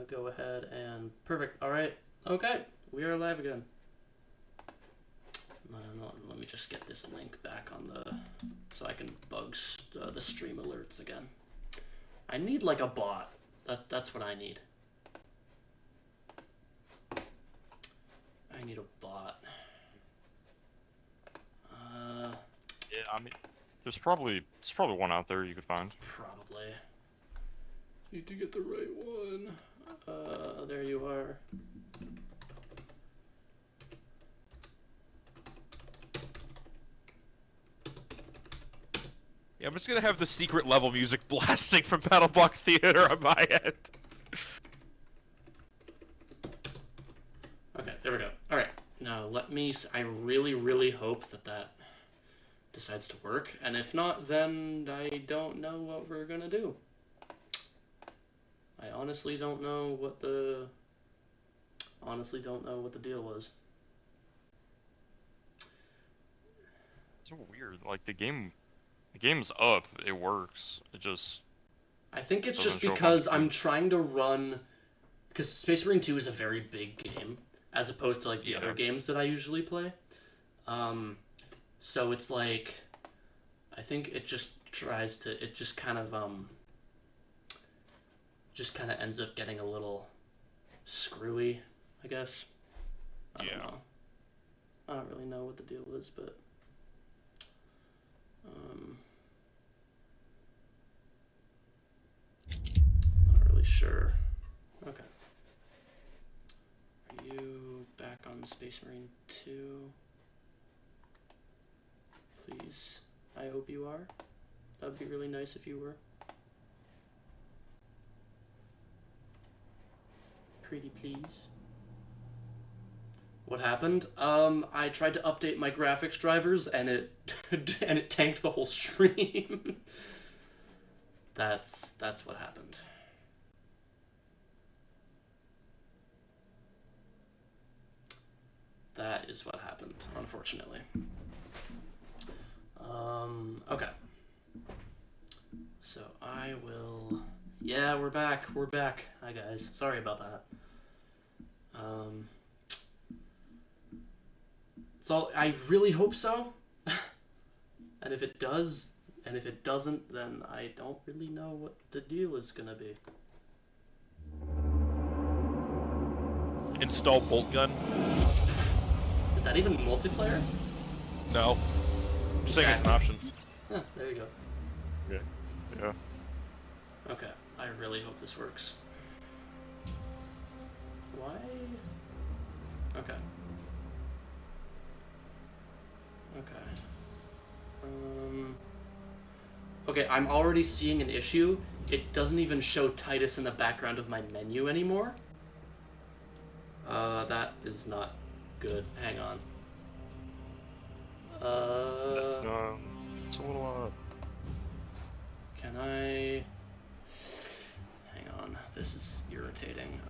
go ahead and perfect. All right. Okay, we are live again. Let me just get this link back on the so I can bug the stream alerts again. I need like a bot. That's what I need. I need a bot. Yeah, I mean, there's probably one out there you could find. Probably. Need to get the right one. There you are. Yeah, I'm just gonna have the secret level music blasting from Battle Block Theater on my end. Okay, there we go. All right, now let me. I really hope that decides to work, and if not, then I don't know what we're gonna do. I honestly don't know what the deal was. It's so weird. Like the game's up. It works. It just. I think it's just because I'm trying to run, because Space Marine 2 is a very big game as opposed to like the other games that I usually play. So it's like, I think it just tries to. It just kind of ends up getting a little screwy, I guess. I don't know. I don't really know what the deal is, but not really sure. Okay. Are you back on Space Marine 2? Please. I hope you are. That would be really nice if you were. Pretty please. What happened? I tried to update my graphics drivers and it and it tanked the whole stream. That's what happened. That is what happened, unfortunately. Okay. So I will. Yeah, we're back. We're back. Hi guys. Sorry about that. So I really hope so. And if it does, and if it doesn't, then I don't really know what the deal is gonna be. Install bolt gun. Is that even multiplayer? No. Just saying it's an option. Huh, there you go. Yeah. Okay, I really hope this works. Why? Okay. Okay, I'm already seeing an issue. It doesn't even show Titus in the background of my menu anymore. That is not good. Hang on. That's it's a little Can I... Hang on, this is irritating.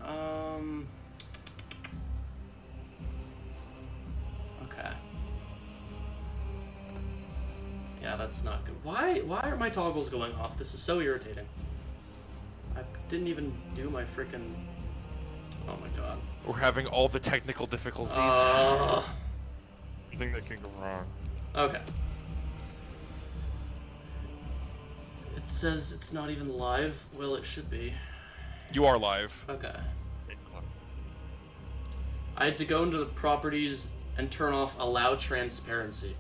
Okay. Yeah, that's not good. Why are my toggles going off? This is so irritating. I didn't even do my freaking... Oh my god. We're having all the technical difficulties. Anything that can go wrong. Okay. It says it's not even live. Well, it should be. You are live. Okay. I had to go into the properties and turn off allow transparency.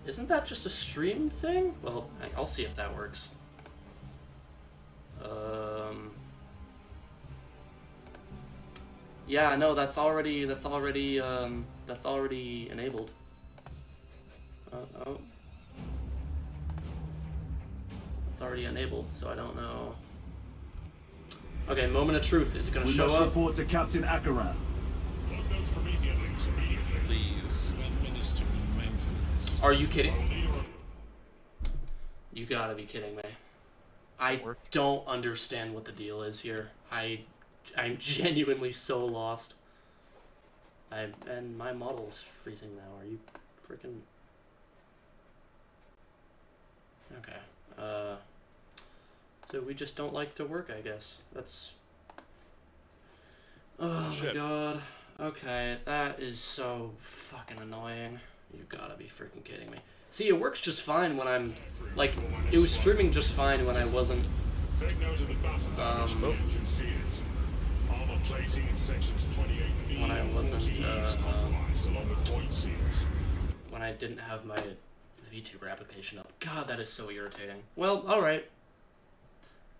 Isn't that just a stream thing? Well, I'll see if that works. Yeah, no, that's already enabled. Oh. It's already enabled, so I don't know. Okay, moment of truth. Is it going to show up? We must report to Captain Akaran. Please. Are you kidding? You gotta be kidding me. I don't understand what the deal is here. I'm genuinely so lost. And my model's freezing now. Are you freaking... Okay. So we just don't like to work, I guess. That's Oh my Shit. god. Okay, that is so fucking annoying. You gotta be freaking kidding me. See, it works just fine when I'm, like, it was streaming just fine when I wasn't, when I wasn't, when I didn't have my VTuber application up. God, that is so irritating. Well, alright.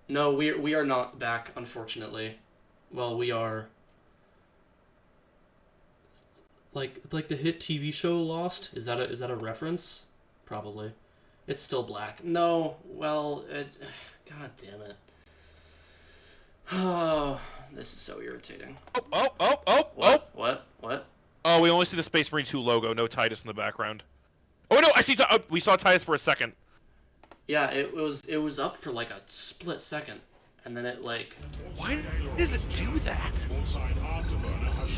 No, we are not back, unfortunately. Well, we are... Like the hit TV show Lost? Is that a reference? Probably. It's still black. No, well, it's... God damn it. Oh, this is so irritating. What? Oh, we only see the Space Marine 2 logo, no Titus in the background. Oh no, I see. We saw Titus for a second. Yeah, it was up for like a split second, and then it like. Why does it do that?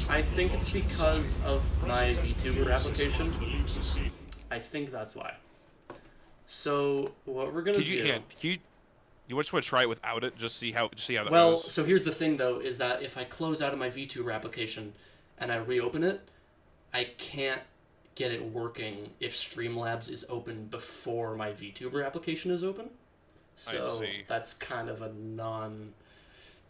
I think it's because of my VTuber application. I think that's why. So what we're gonna do? You just want to try it without it, just see how that Well, goes. so here's the thing though, is that if I close out of my VTuber application and I reopen it, I can't get it working if Streamlabs is open before my VTuber application is open. So I see. that's kind of a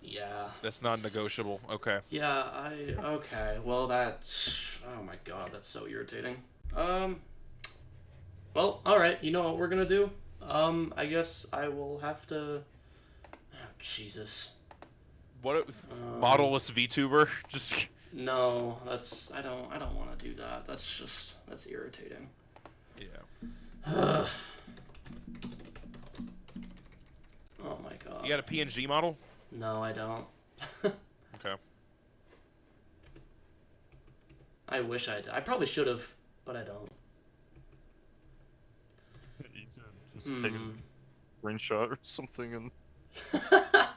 yeah. That's non-negotiable. Okay. Yeah, okay. Well, that's... Oh my god, that's so irritating. Well, alright, you know what we're gonna do? I guess I will have to... Oh, Jesus. What modelless VTuber? Just... No, that's... I don't want to do that. That's irritating. Yeah. Oh my god. You got a PNG model? No, I don't. Okay. I wish I did. I probably should have, but I don't. Just take a screenshot or something and... I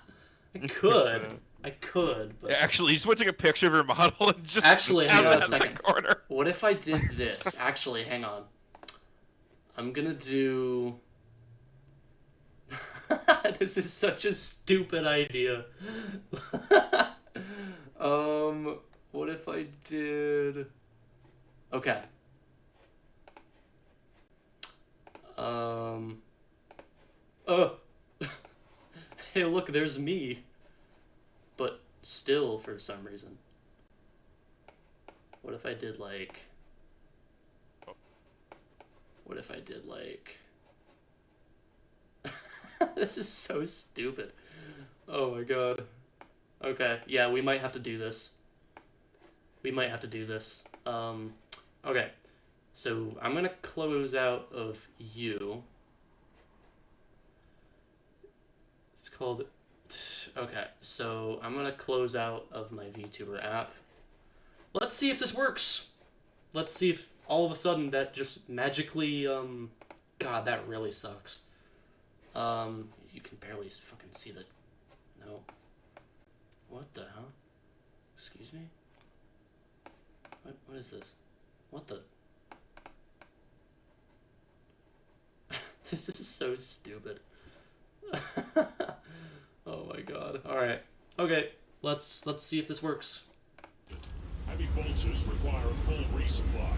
could. I could, but... Actually, you just want to take a picture of your model and just Actually, hang have on a that in the second. corner. What if I did this? Actually, hang on. I'm gonna do... This is such a stupid idea. What if I did... Okay. Hey, look, there's me. But still, for some reason. What if I did, like... What if I did, like... This is so stupid. Oh my god. Okay, yeah, we might have to do this. Okay. So, I'm gonna close out of you. It's called... Okay, so I'm gonna close out of my VTuber app. Let's see if this works! Let's see if all of a sudden that just magically, God, that really sucks. You can barely fucking see the... No. What the hell? Excuse me? What is this? What the... This is so stupid. Oh my god. Alright. Okay. Let's see if this works. Heavy bolters require a full resupply.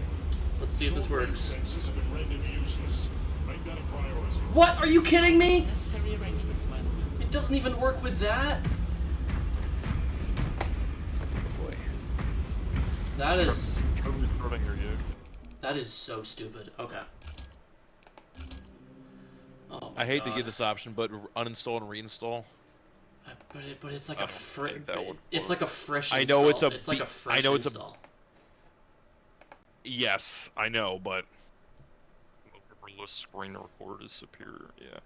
Let's see if this works. Sensors have been rendered useless. Make that a priority. What? Are you kidding me? Necessary arrangements, my lord. It doesn't even work with that. Boy. That is... Totally starting your yoke. That is so stupid. Okay. Oh my I hate to God. give this option, but uninstall and reinstall. But it's like I a don't think that would it's work. like a fresh I install. know it's a It's like a be- fresh I know it's a- install. Yes, I know, but Paperless screen record is superior, yeah.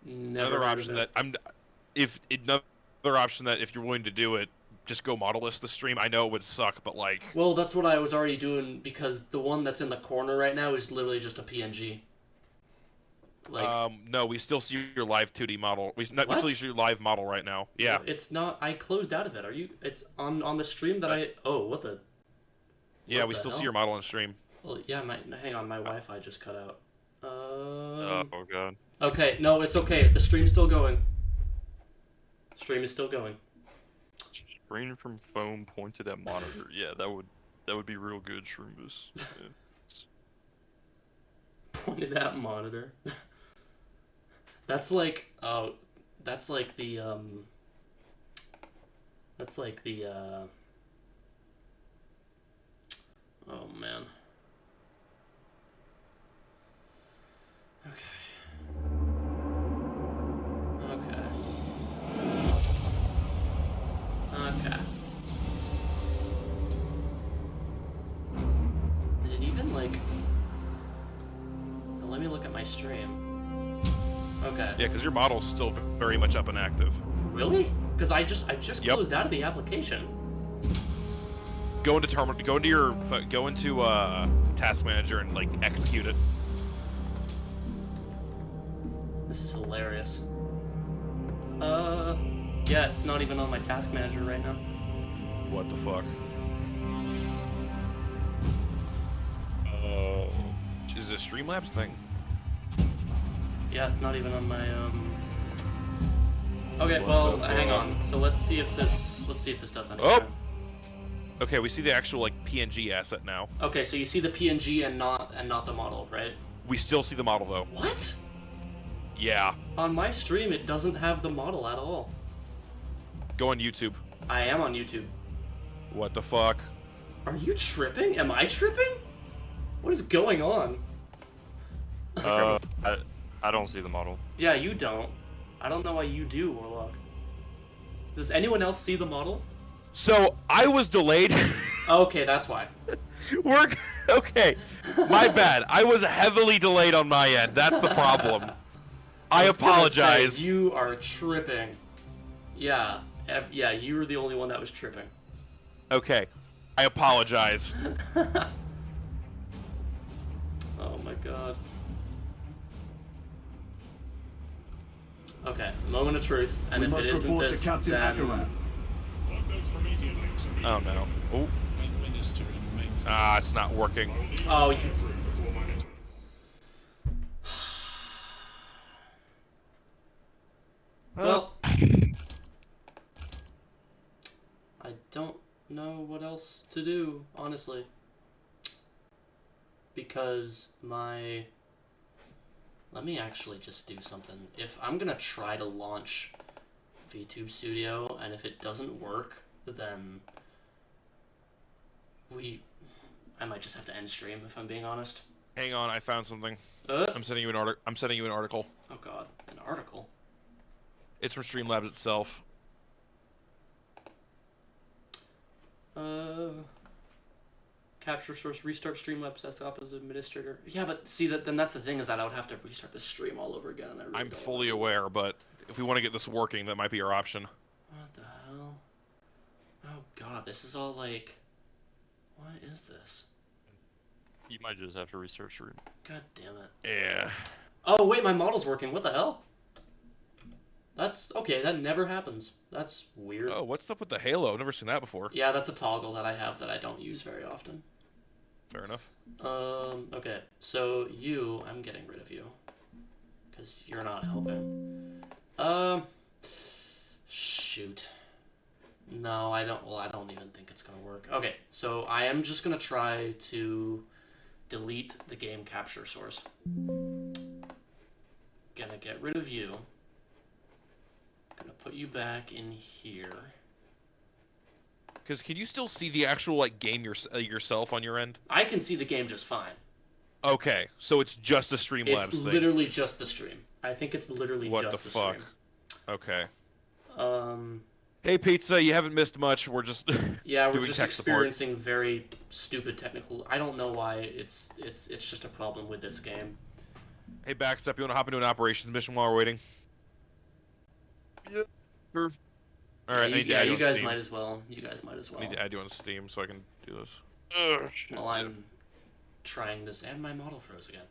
Never another heard of option it. that another option that if you're willing to do it, just go modelless the stream. I know it would suck, but like Well, that's what I was already doing because the one that's in the corner right now is literally just a PNG. Like, no, we still see your live 2D model. We What? still see your live model right now. Yeah. it's not. I closed out of it. Are you? It's on the stream that I. Oh, what the? Yeah, What we the still hell? see your model on stream. Well, yeah. Hang on. My Wi-Fi just cut out. Oh god. Okay. No, it's okay. The stream's still going. Stream is still going. Screen from phone pointed at monitor. Yeah, that would be real good, Shroombus. Yeah. Pointed at monitor. That's like that's like the oh man. Okay. Okay. Okay. Is it even like... Now let me look at my stream. Okay. Yeah, because your model's still very much up and active. Really? Because I just Yep. closed out of the application. Go into task manager and like execute it. This is hilarious. Yeah, it's not even on my task manager right now. What the fuck? Is this a Streamlabs thing? Yeah, it's not even on my Okay, What well, the hang fuck? on. So let's see if this does anything. Oh! Okay, we see the actual like PNG asset now. Okay, so you see the PNG and not the model, right? We still see the model though. What? Yeah. On my stream, it doesn't have the model at all. Go on YouTube. I am on YouTube. What the fuck? Are you tripping? Am I tripping? What is going on? I don't see the model. Yeah, you don't. I don't know why you do, Warlock. Does anyone else see the model? So I was delayed. Okay, that's why. Okay. My bad. I was heavily delayed on my end. That's the problem. I was gonna apologize. say, you are tripping. Yeah, yeah, you were the only one that was tripping. Okay. I apologize. Oh my god. Okay, moment of truth, and We if it must isn't report this, to Captain then... Akaran. Uploads Promethean links immediately. Oh no. Oh. Minister in maintenance. Ah, it's not working. Oh, you... Before my name. Well... I don't know what else to do, honestly. Because my... Let me actually just do something. If I'm gonna try to launch VTube Studio, and if it doesn't work, then I might just have to end stream, if I'm being honest. Hang on, I found something. I'm sending you an article. Oh god, an article? It's from Streamlabs itself. Capture source, restart Streamlabs as the opposite administrator. Yeah, but see, then that's the thing, is that I would have to restart the stream all over again, and I really I'm don't fully want to. aware, but if we want to get this working, that might be our option. What the hell? Oh god, this is all like... What is this? You might just have to research room. God damn it. Yeah. Oh wait, my model's working, what the hell? That's... Okay, that never happens. That's weird. Oh, what's up with the Halo? I've never seen that before. Yeah, that's a toggle that I have that I don't use very often. Fair enough. Okay, so I'm getting rid of you. Because you're not helping. Shoot. No, I don't even think it's gonna work. Okay, so I am just gonna try to delete the game capture source. Gonna get rid of you. Gonna put you back in here. Because can you still see the actual like game yourself on your end? I can see the game just fine. Okay, so it's just a Streamlabs It's thing. literally just the stream. I think it's literally What just the the fuck? stream. Okay. Hey Pizza, you haven't missed much. We're just Yeah, we're doing just tech support. experiencing very stupid technical... I don't know why it's just a problem with this game. Hey Backstep, you want to hop into an operations mission while we're waiting? Yeah, sure. All right, I need to add you you on guys Steam. might as well. You guys might as well. I need to add you on Steam so I can do this. Well, I'm trying this, and my model froze again.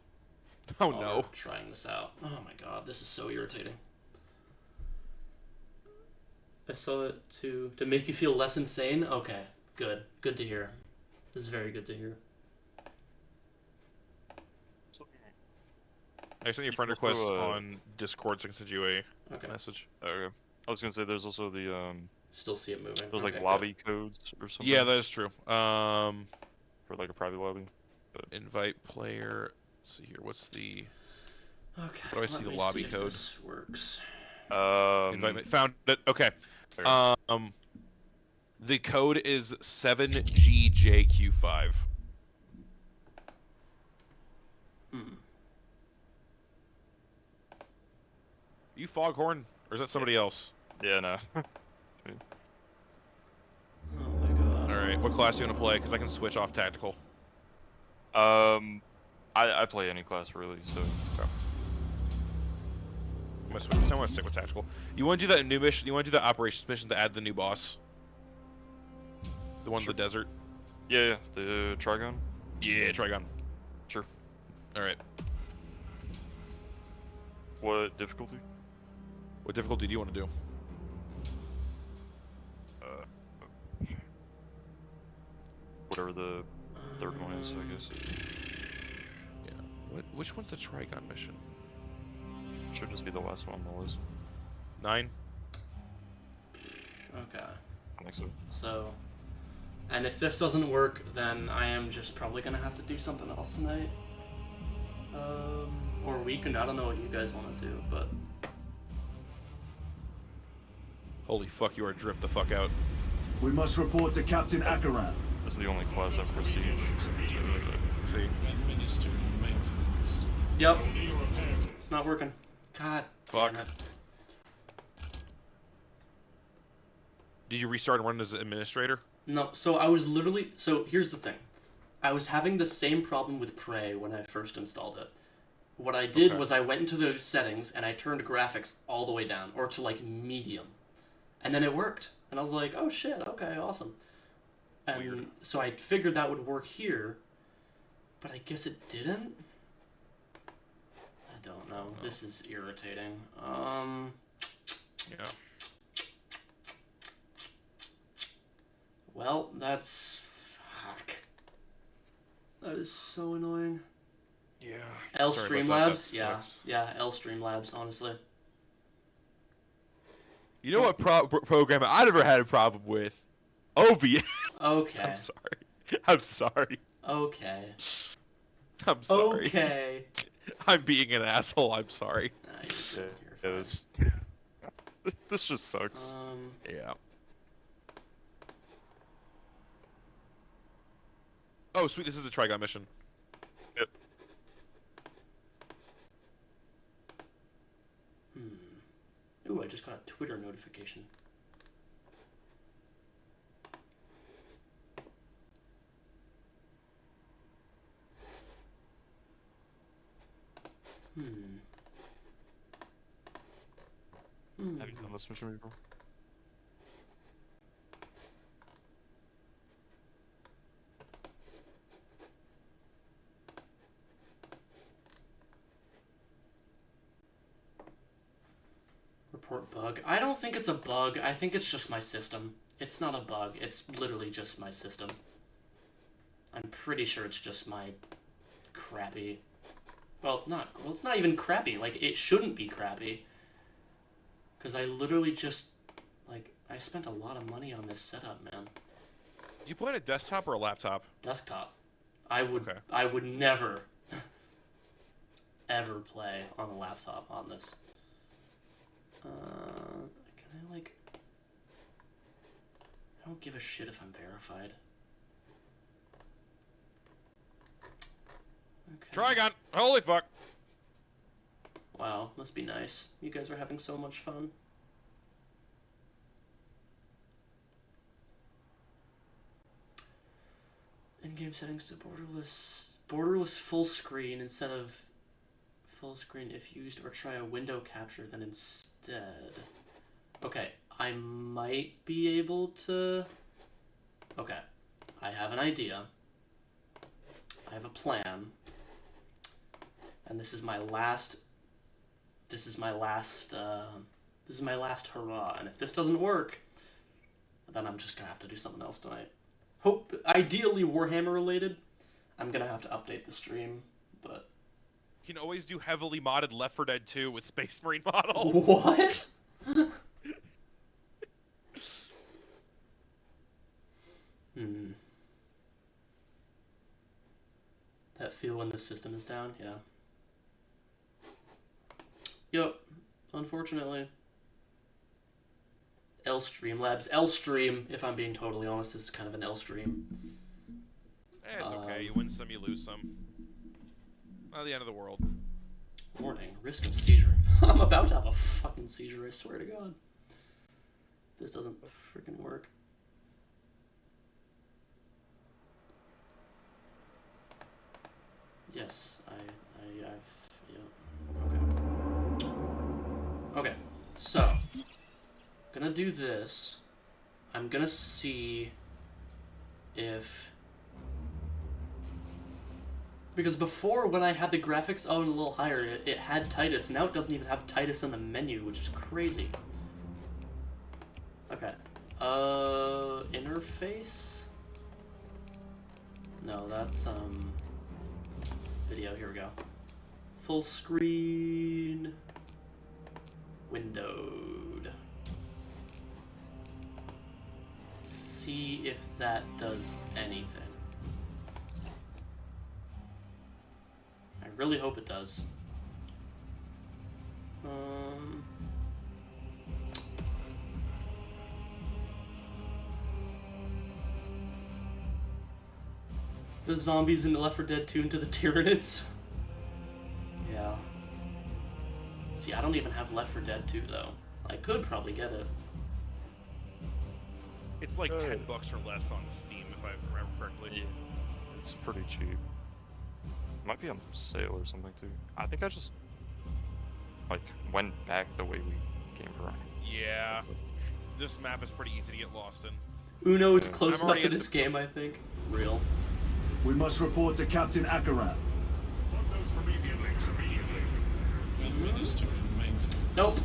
Oh While no. we're trying this out. Oh my god, this is so irritating. I saw it to make you feel less insane. Okay, good to hear. This is very good to hear. I sent you a friend request Also, on Discord so I can send you a Okay. message. Okay. I was gonna say there's also the Still see it moving. there's Okay, like lobby codes or something. Yeah, that is true. For like a private lobby. Invite player. Let's see here. What's the? Good. Okay. How do I see the lobby if code? This works. Invite me. Found it. Okay. there. The code is 7GJQ5. You Foghorn, or is that somebody else? Yeah, no. Oh my god. All right. What class do you want to play? Because I can switch off tactical. I play any class really, so. Okay. I'm gonna stick with tactical. You want to do that new mission? You want to do that operations mission to add the new boss? The one in the desert? Yeah, the Trigon. Yeah, Trigon. Sure. All right. What difficulty? What difficulty do you want to do? Whatever the third one is, I guess. Yeah. Which one's the Trigon mission? Should just be the last one on the list. 9? Okay. I think so. So, and if this doesn't work, then I am just probably gonna have to do something else tonight. Or weekend. I don't know what you guys want to do, but. Holy fuck, you are dripped the fuck out. We must report to Captain Akaran. This is the only class I've prestige. See. Administering maintenance. Yep. Only repairs. It's not working. God. Fuck. damn it. Did you restart and run as administrator? No, so I was literally. So here's the thing. I was having the same problem with Prey when I first installed it. What I did Okay. was I went into the settings and I turned graphics all the way down, or to like medium. And then it worked. And I was like, oh shit, okay, awesome. And Weird. so I figured that would work here, but I guess it didn't? I don't know. No. This is irritating. Yeah. Well, that's... Fuck. That is so annoying. Yeah. L Sorry about that, that Streamlabs? Yeah. sucks. Yeah, L Streamlabs, honestly. You know what program I never had a problem with? OBS. Okay. I'm sorry. I'm sorry. Okay. I'm sorry. Okay. I'm being an asshole. I'm sorry. Nah, you're good. Yeah, You're this, this just sucks. fine. Yeah. Oh, sweet. This is the Trigon mission. Yep. Ooh, I just got a Twitter notification. Have you done this mission before? Report bug. I don't think it's a bug. I think it's just my system. It's not a bug. It's literally just my system. I'm pretty sure it's just my crappy... Well, it's not even crappy. Like, it shouldn't be crappy. Because I literally just... Like, I spent a lot of money on this setup, man. Do you play on a desktop or a laptop? Desktop. I would Okay. I would never ever play on a laptop on this. Can I like... I don't give a shit if I'm verified. Okay. Trigon! Holy fuck! Wow, must be nice. You guys are having so much fun. In-game settings to borderless full screen instead of full screen if used, or try a window capture then instead. Okay, I might be able to... Okay, I have an idea. I have a plan. And this is my last... This is my last hurrah. And if this doesn't work, then I'm just gonna have to do something else tonight. Ideally Warhammer related. I'm gonna have to update the stream, but... You can always do heavily modded Left 4 Dead 2 with Space Marine models. What? feel when the system is down, yeah. Yep, unfortunately. Streamlabs. Stream, if I'm being totally honest, this is kind of an stream. It's okay. You win some, you lose some. Not the end of the world. Warning, risk of seizure. I'm about to have a fucking seizure, I swear to God. This doesn't freaking work. Yes, I've, yeah. Okay. Okay, so, gonna do this. I'm gonna see if... Because before, when I had the graphics on a little higher, it had Titus. Now it doesn't even have Titus in the menu, which is crazy. Okay. Interface? No, that's, video. Here we go. Full screen. Windowed. Let's see if that does anything. I really hope it does. The zombies in Left 4 Dead 2 into the Tyranids. Yeah. See, I don't even have Left 4 Dead 2 though. I could probably get it. It's like $10 or less on Steam, if I remember correctly. Yeah, it's pretty cheap. Might be on sale or something too. I think I just like went back the way we came around. Yeah. This map is pretty easy to get lost in. Uno is close I'm enough already to in this game, I think. Real. We must report to Captain Akaran. Plug those Promethean links immediately. Administering maintenance. Nope.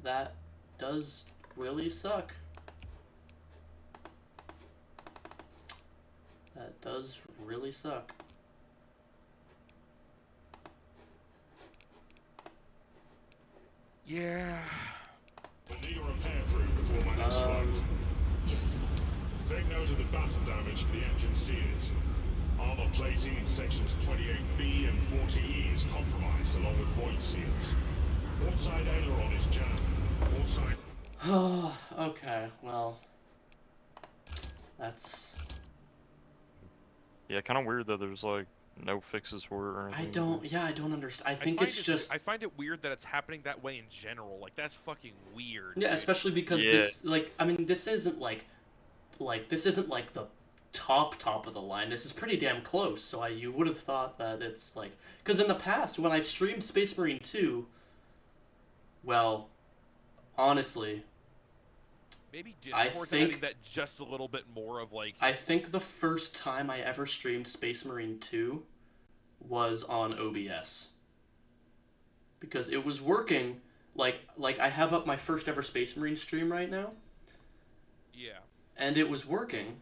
That does really suck. That does really suck. Yeah. We'll need a repair crew before my next flight. Yes. Take note of the battle damage for the engine seals. Armor plating in sections 28B and 40E is compromised along with void seals. Port side aileron is jammed. Port side... Okay, well... That's... Yeah, kind of weird that there's like no fixes for it or anything. I don't understand. I think find it's it- just... I find it weird that it's happening that way in general. Like, that's fucking weird. Yeah, dude. especially because Yeah. this, like, I mean, this isn't like this isn't like the top of the line. This is pretty damn close. So you would have thought that it's like, because in the past when I've streamed Space Marine 2, well, honestly, Maybe I Discord's think- adding that just a little bit more of like. I think the first time I ever streamed Space Marine 2 was on OBS. Because it was working, like I have up my first ever Space Marine stream right now, Yeah. and it was working.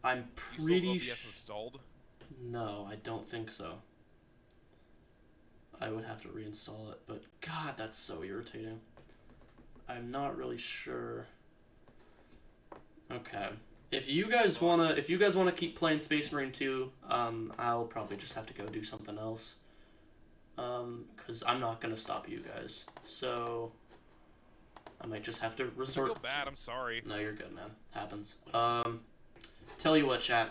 I'm You pretty still have OBS installed? No, I don't think so. I would have to reinstall it, but God, that's so irritating. I'm not really sure. Okay. If you guys wanna keep playing Space Marine 2, I'll probably just have to go do something else. Cause I'm not gonna stop you guys. So I might just have to I resort. feel bad. I'm sorry. No, you're good, man. Happens. Tell you what, chat.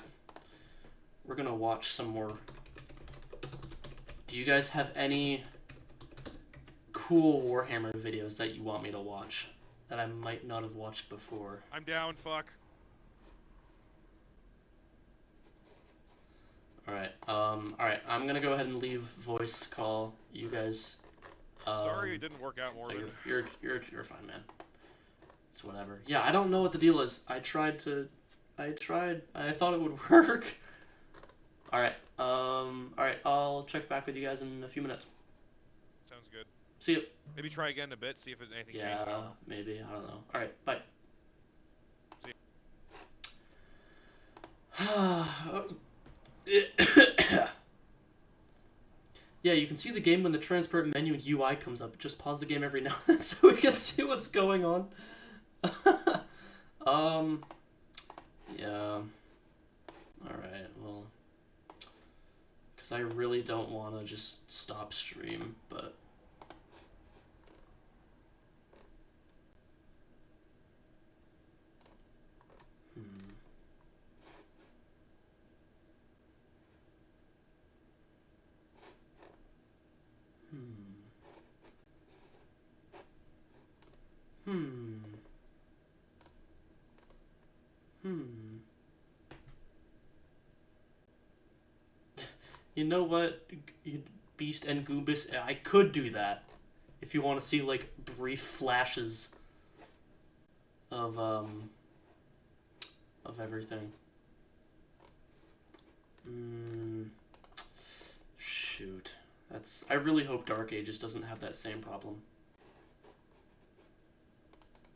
We're gonna watch some more. Do you guys have any cool Warhammer videos that you want me to watch that I might not have watched before? I'm down. Fuck. Alright, alright, I'm gonna go ahead and leave voice call. You guys, Sorry it didn't work out, no, Morvyn. you're fine, man. It's whatever. Yeah, I don't know what the deal is. I thought it would work. Alright, alright, I'll check back with you guys in a few minutes. Sounds good. See you. Maybe try again in a bit. See if anything Yeah, changes. maybe, I don't know. Alright, bye. Yeah, you can see the game when the transparent menu and UI comes up. Just pause the game every now and then so we can see what's going on. Yeah. Alright, well. Because I really don't want to just stop stream, but. You know what, Beast and Goombas? I could do that if you want to see like brief flashes of everything. Shoot, I really hope Dark Ages doesn't have that same problem.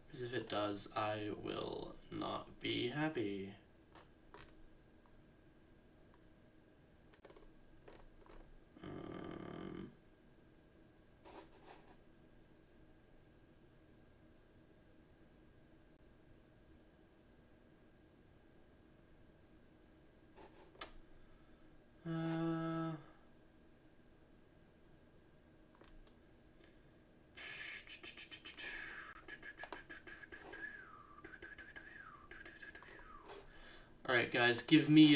Because if it does, I will not be happy. Alright guys, give me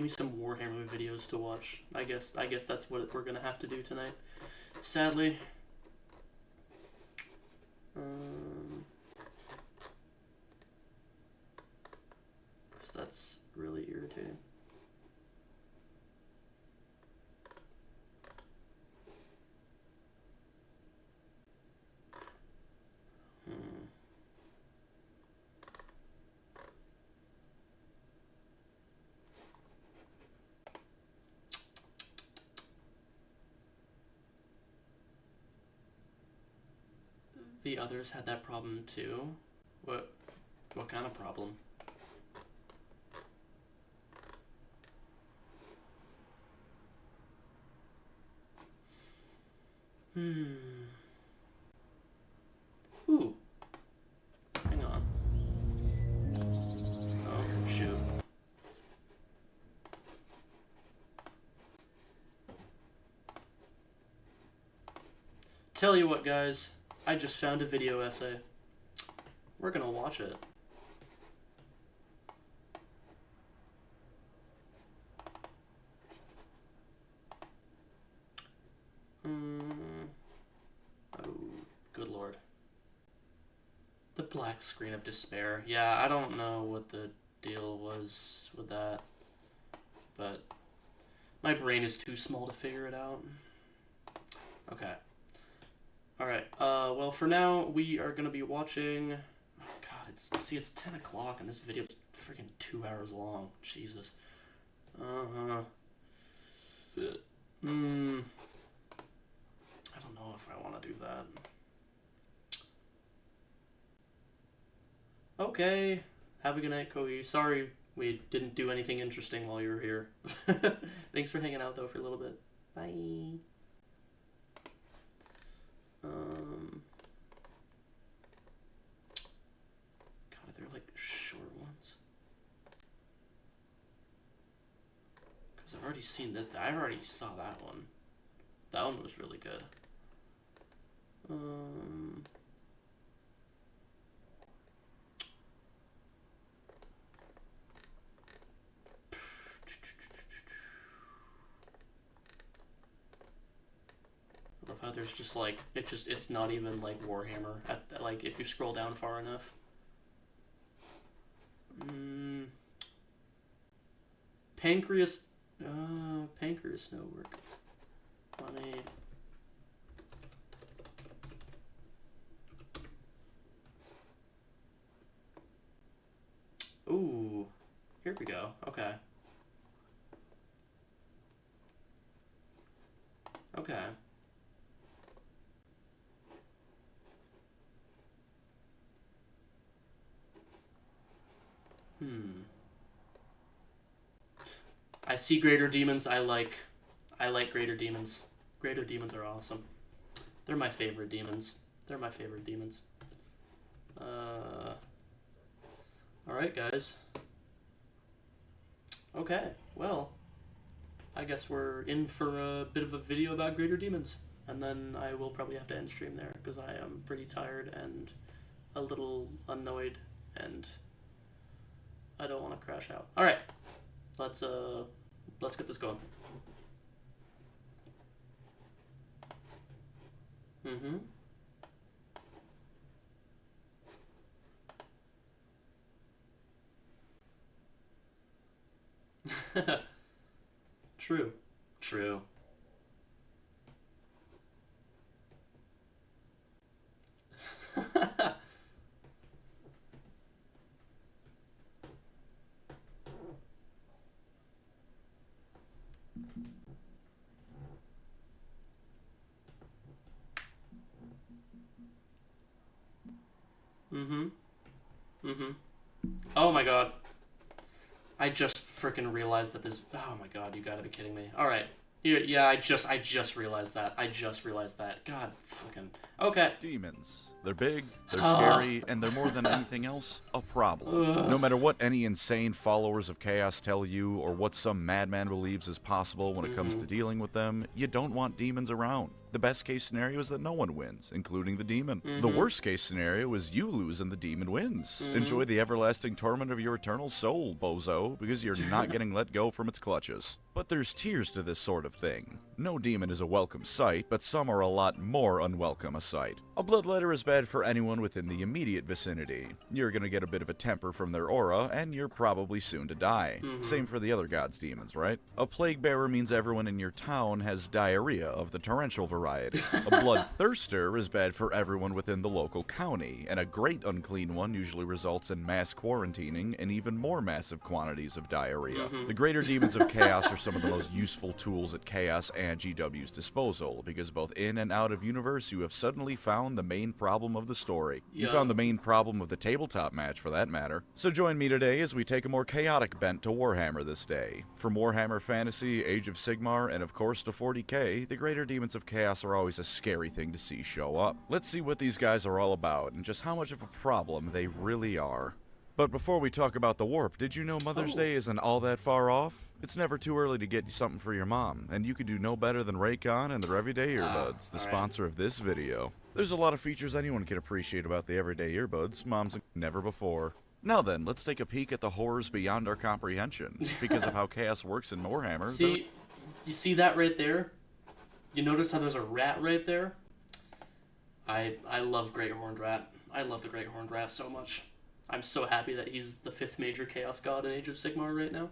some Warhammer videos to watch. I guess that's what we're gonna have to do tonight. Sadly. 'Cause that's really irritating. The others had that problem too? What kind of problem? Ooh. Hang on. Oh, shoot. Tell you what, guys. I just found a video essay. We're gonna watch it. Oh, good lord. The black screen of despair. Yeah, I don't know what the deal was with that, but my brain is too small to figure it out. Okay. Alright, well for now, we are gonna be watching... Oh god, it's 10 o'clock and this video is freaking 2 hours long. Jesus. I don't know if I want to do that. Okay, have a good night, Koei. Sorry we didn't do anything interesting while you were here. Thanks for hanging out though for a little bit. Bye. God, they're like short ones. Because I've already seen this. I already saw that one. That one was really good. I love how there's just like it's not even like Warhammer like if you scroll down far enough. Pancreas no work. Funny. Ooh, here we go. Okay. Okay. I see greater demons. I like greater demons. Greater demons are awesome. They're my favorite demons. They're my favorite demons. Alright, guys. Okay, well, I guess we're in for a bit of a video about greater demons. And then I will probably have to end stream there, because I am pretty tired and a little annoyed, and I don't want to crash out. Alright, let's get this going. Mm-hmm. True. True. Mm-hmm. Mm-hmm. Oh my god. I just freaking realized that this... Oh my god, you gotta be kidding me. Alright. Yeah, I just realized that. God, fucking... Okay. Demons. They're big, they're scary, and they're more than anything else, a problem. No matter what any insane followers of Chaos tell you, or what some madman believes is possible when it comes to dealing with them, you don't want demons around. The best case scenario is that no one wins, including the demon. The worst case scenario is you lose and the demon wins. Enjoy the everlasting torment of your eternal soul, bozo, because you're not getting let go from its clutches. But there's tiers to this sort of thing. No demon is a welcome sight, but some are a lot more unwelcome a sight. A bloodletter is bad for anyone within the immediate vicinity. You're gonna get a bit of a temper from their aura, and you're probably soon to die. Same for the other gods' demons, right? A plague bearer means everyone in your town has diarrhea of the torrential variety. A bloodthirster is bad for everyone within the local county, and a great unclean one usually results in mass quarantining and even more massive quantities of diarrhea. The greater demons of chaos are some of the most useful tools at Chaos and GW's disposal, because both in and out of universe you have suddenly found the main problem of the story. You found the main problem of the tabletop match, for that matter. So join me today as we take a more chaotic bent to Warhammer this day. From Warhammer Fantasy, Age of Sigmar, and of course to 40k, the greater demons of chaos are always a scary thing to see show up. Let's see what these guys are all about, and just how much of a problem they really are. But before we talk about the warp, did you know Mother's Day isn't all that far off? It's never too early to get you something for your mom, and you could do no better than Raycon and their Everyday Earbuds, the sponsor of this video. There's a lot of features anyone can appreciate about the Everyday Earbuds, moms never before. Now then, let's take a peek at the horrors beyond our comprehension. Because of how chaos works in Warhammer... See, you see that right there? You notice how there's a rat right there? I love Great Horned Rat. I love the Great Horned Rat so much. I'm so happy that he's the 5th major chaos god in Age of Sigmar right now.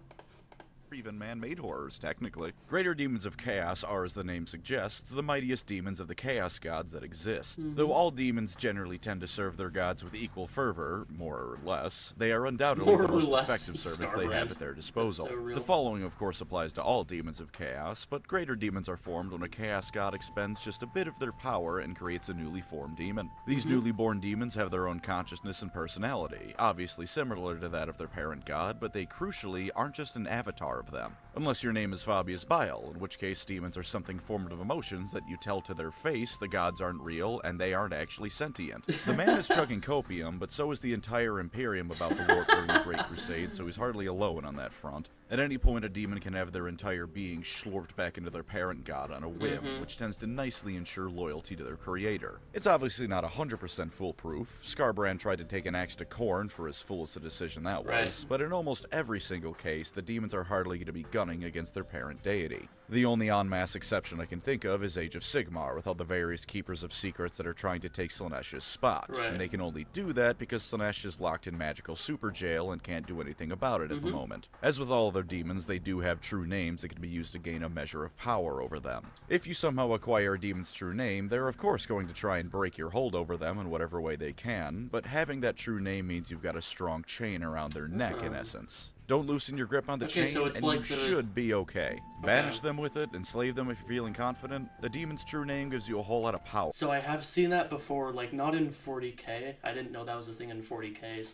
Even man-made horrors, technically. Greater demons of chaos are, as the name suggests, the mightiest demons of the chaos gods that exist. Though all demons generally tend to serve their gods with equal fervor, more or less, they are undoubtedly the most effective service they have at their disposal. So the following, of course, applies to all demons of chaos, but greater demons are formed when a chaos god expends just a bit of their power and creates a newly formed demon. These newly born demons have their own consciousness and personality, obviously similar to that of their parent god, but they crucially aren't just an avatar of them. Unless your name is Fabius Bile, in which case demons are something formed of emotions that you tell to their face the gods aren't real and they aren't actually sentient. The man is chugging copium, but so is the entire Imperium about the war during the Great Crusade, so he's hardly alone on that front. At any point, a demon can have their entire being slurped back into their parent god on a whim, which tends to nicely ensure loyalty to their creator. It's obviously not 100% foolproof. Scarbrand tried to take an axe to Khorne for as foolish a decision that was, but in almost every single case, the demons are hardly going to be gunning against their parent deity. The only en masse exception I can think of is Age of Sigmar, with all the various Keepers of Secrets that are trying to take Slaaneash's spot, and they can only do that because Slaanesh is locked in magical super jail and can't do anything about it at the moment. As with all other demons, they do have true names that can be used to gain a measure of power over them. If you somehow acquire a demon's true name, they're of course going to try and break your hold over them in whatever way they can, but having that true name means you've got a strong chain around their neck in essence. Don't loosen your grip on the chain, so it's and like you should be okay. Banish them with it, enslave them if you're feeling confident. The demon's true name gives you a whole lot of power. So I have seen that before, like, not in 40k. I didn't know that was a thing in 40k / Age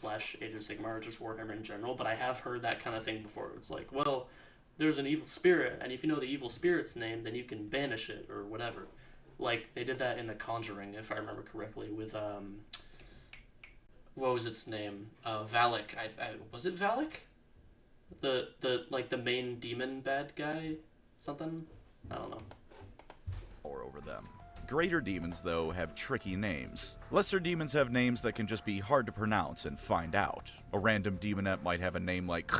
of Sigmar, or just Warhammer in general, but I have heard that kind of thing before. It's like, well, there's an evil spirit, and if you know the evil spirit's name, then you can banish it, or whatever. Like, they did that in The Conjuring, if I remember correctly, with, what was its name? Valak. Was it Valak? The main demon bad guy? Something? I don't know. Or over them. Greater demons, though, have tricky names. Lesser demons have names that can just be hard to pronounce and find out. A random demonette might have a name like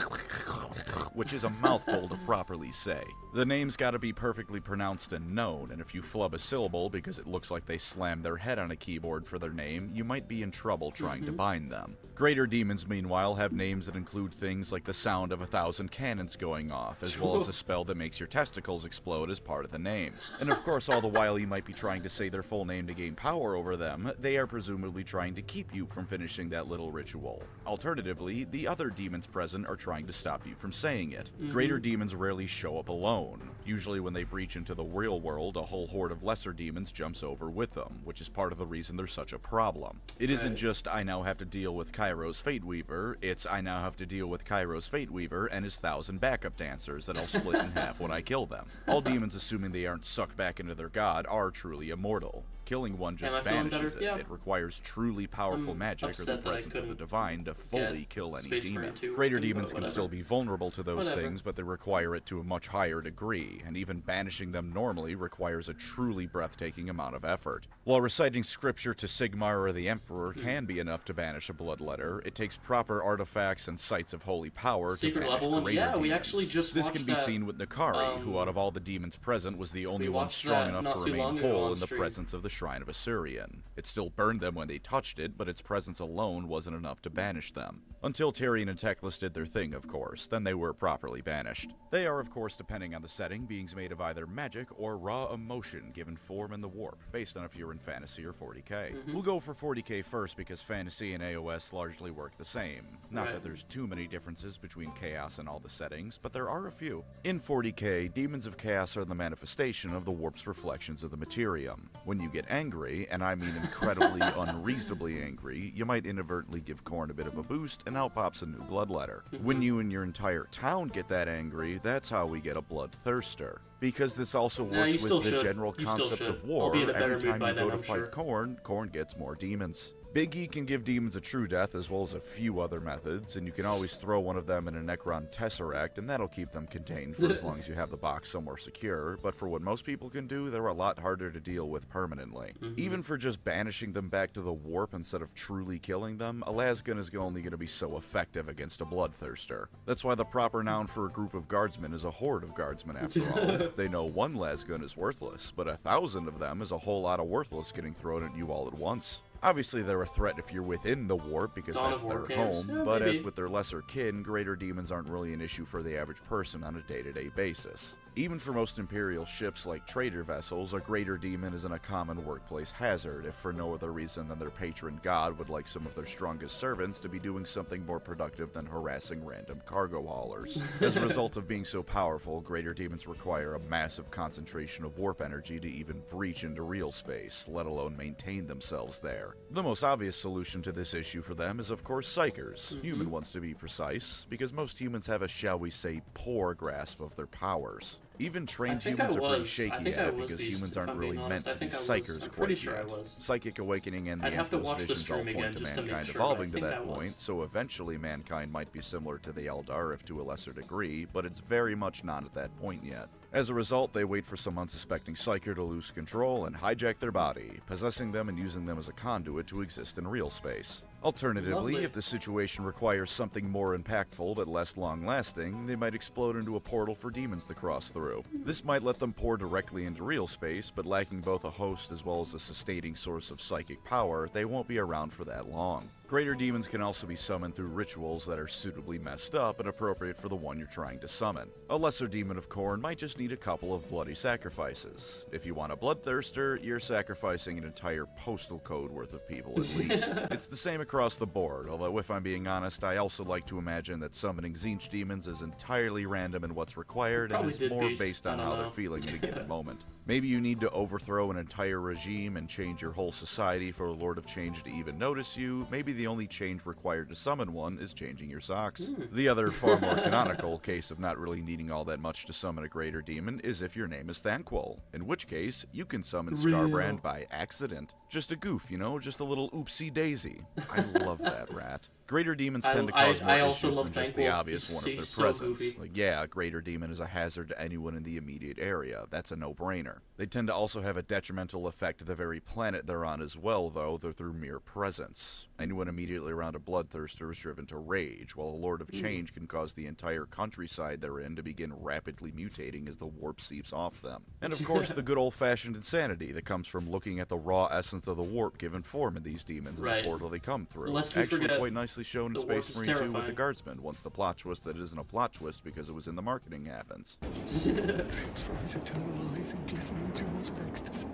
which is a mouthful to properly say. The name's gotta be perfectly pronounced and known, and if you flub a syllable because it looks like they slammed their head on a keyboard for their name, you might be in trouble trying to bind them. Greater demons, meanwhile, have names that include things like the sound of 1,000 cannons going off, as well as a spell that makes your testicles explode as part of the name. And of course, all the while you might be trying to say their full name to gain power over them, they are presumably trying to keep you from finishing that little ritual. Alternatively, the other demons present are trying to stop you from saying it. Greater demons rarely show up alone. Usually when they breach into the real world, a whole horde of lesser demons jumps over with them, which is part of the reason they're such a problem. It isn't just, I now have to deal with Cairo's Fate Weaver, it's I now have to deal with Cairo's Fate Weaver and his 1,000 backup dancers that I'll split in half when I kill them. All demons, assuming they aren't sucked back into their god, are truly immortal. Killing one just banishes it. Yeah. It requires truly powerful magic or the presence of the divine to fully kill any demon. Greater demons can still be vulnerable to those things, but they require it to a much higher degree, and even banishing them normally requires a truly breathtaking amount of effort. While reciting scripture to Sigmar or the Emperor can be enough to banish a bloodletter, it takes proper artifacts and sites of holy power to banish greater demons. We actually just This can be seen with Nakari, who out of all the demons present was the only one strong enough to remain whole in the presence of the Shrine of Assyrian. It still burned them when they touched it, but its presence alone wasn't enough to banish them. Until Tyrion and Teclis did their thing, of course, then they were properly banished. They are, of course, depending on the setting, beings made of either magic or raw emotion given form in the warp, based on if you're in fantasy or 40k. We'll go for 40k first because fantasy and AOS largely work the same. Not that there's too many differences between chaos and all the settings, but there are a few. In 40k, demons of chaos are the manifestation of the warp's reflections of the materium. When you get angry, and I mean incredibly unreasonably angry, you might inadvertently give Khorne a bit of a boost, and out pops a new bloodletter. When you and your entire town get that angry, that's how we get a bloodthirster. Because this also works with the general concept of war. Every time you go to fight Khorne, Khorne gets more demons. Big E can give demons a true death as well as a few other methods, and you can always throw one of them in a Necron Tesseract, and that'll keep them contained for as long as you have the box somewhere secure, but for what most people can do, they're a lot harder to deal with permanently. Even for just banishing them back to the warp instead of truly killing them, a lasgun is only going to be so effective against a bloodthirster. That's why the proper noun for a group of guardsmen is a horde of guardsmen after all. They know one lasgun is worthless, but 1,000 of them is a whole lot of worthless getting thrown at you all at once. Obviously, they're a threat if you're within the warp, because that's their home, but as with their lesser kin, greater demons aren't really an issue for the average person on a day-to-day basis. Even for most Imperial ships like trader vessels, a greater demon isn't a common workplace hazard, if for no other reason than their patron god would like some of their strongest servants to be doing something more productive than harassing random cargo haulers. As a result of being so powerful, greater demons require a massive concentration of warp energy to even breach into real space, let alone maintain themselves there. The most obvious solution to this issue for them is, of course, psychers. Human ones, to be precise, because most humans have a, shall we say, poor grasp of their powers. Even trained humans are pretty shaky at it because humans aren't really meant to be psychers quite yet. Psychic awakening and the Emperor's visions all point to mankind evolving to that point, so eventually mankind might be similar to the Eldar if to a lesser degree, but it's very much not at that point yet. As a result, they wait for some unsuspecting psyker to lose control and hijack their body, possessing them and using them as a conduit to exist in real space. Alternatively, if the situation requires something more impactful but less long-lasting, they might explode into a portal for demons to cross through. This might let them pour directly into real space, but lacking both a host as well as a sustaining source of psychic power, they won't be around for that long. Greater demons can also be summoned through rituals that are suitably messed up and appropriate for the one you're trying to summon. A lesser demon of Khorne might just need a couple of bloody sacrifices. If you want a bloodthirster, you're sacrificing an entire postal code worth of people at least. It's the same across the board, although if I'm being honest, I also like to imagine that summoning Tzeentch demons is entirely random in what's required and is more based on how they're feeling in a given moment. Maybe you need to overthrow an entire regime and change your whole society for a Lord of Change to even notice you. Maybe the only change required to summon one is changing your socks. The other, far more canonical case of not really needing all that much to summon a greater demon is if your name is Thanquol, in which case you can summon Scarbrand by accident. Just a goof, you know, just a little oopsie daisy. I love that rat. Greater demons I- tend to cause I more also issues love than just the Thankful. obvious one of He's their so presence. goofy. Like, yeah, a greater demon is a hazard to anyone in the immediate area. That's a no-brainer. They tend to also have a detrimental effect to the very planet they're on as well, though, through mere presence. Anyone immediately around a bloodthirster is driven to rage, while a Lord of Change can cause the entire countryside they're in to begin rapidly mutating as the warp seeps off them. And of course, the good old-fashioned insanity that comes from looking at the raw essence of the warp given form in these demons and Right. the portal they come through. Lest we Actually, forget, quite nicely shown in the warp Space is Marine 2 with the terrifying. Guardsman, once the plot twist that isn't a plot twist because it was in the marketing happens. Drips from his eternal eyes in glistening jewels of ecstasy,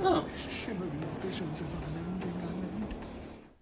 Oh. shimmering with visions of unending, unending.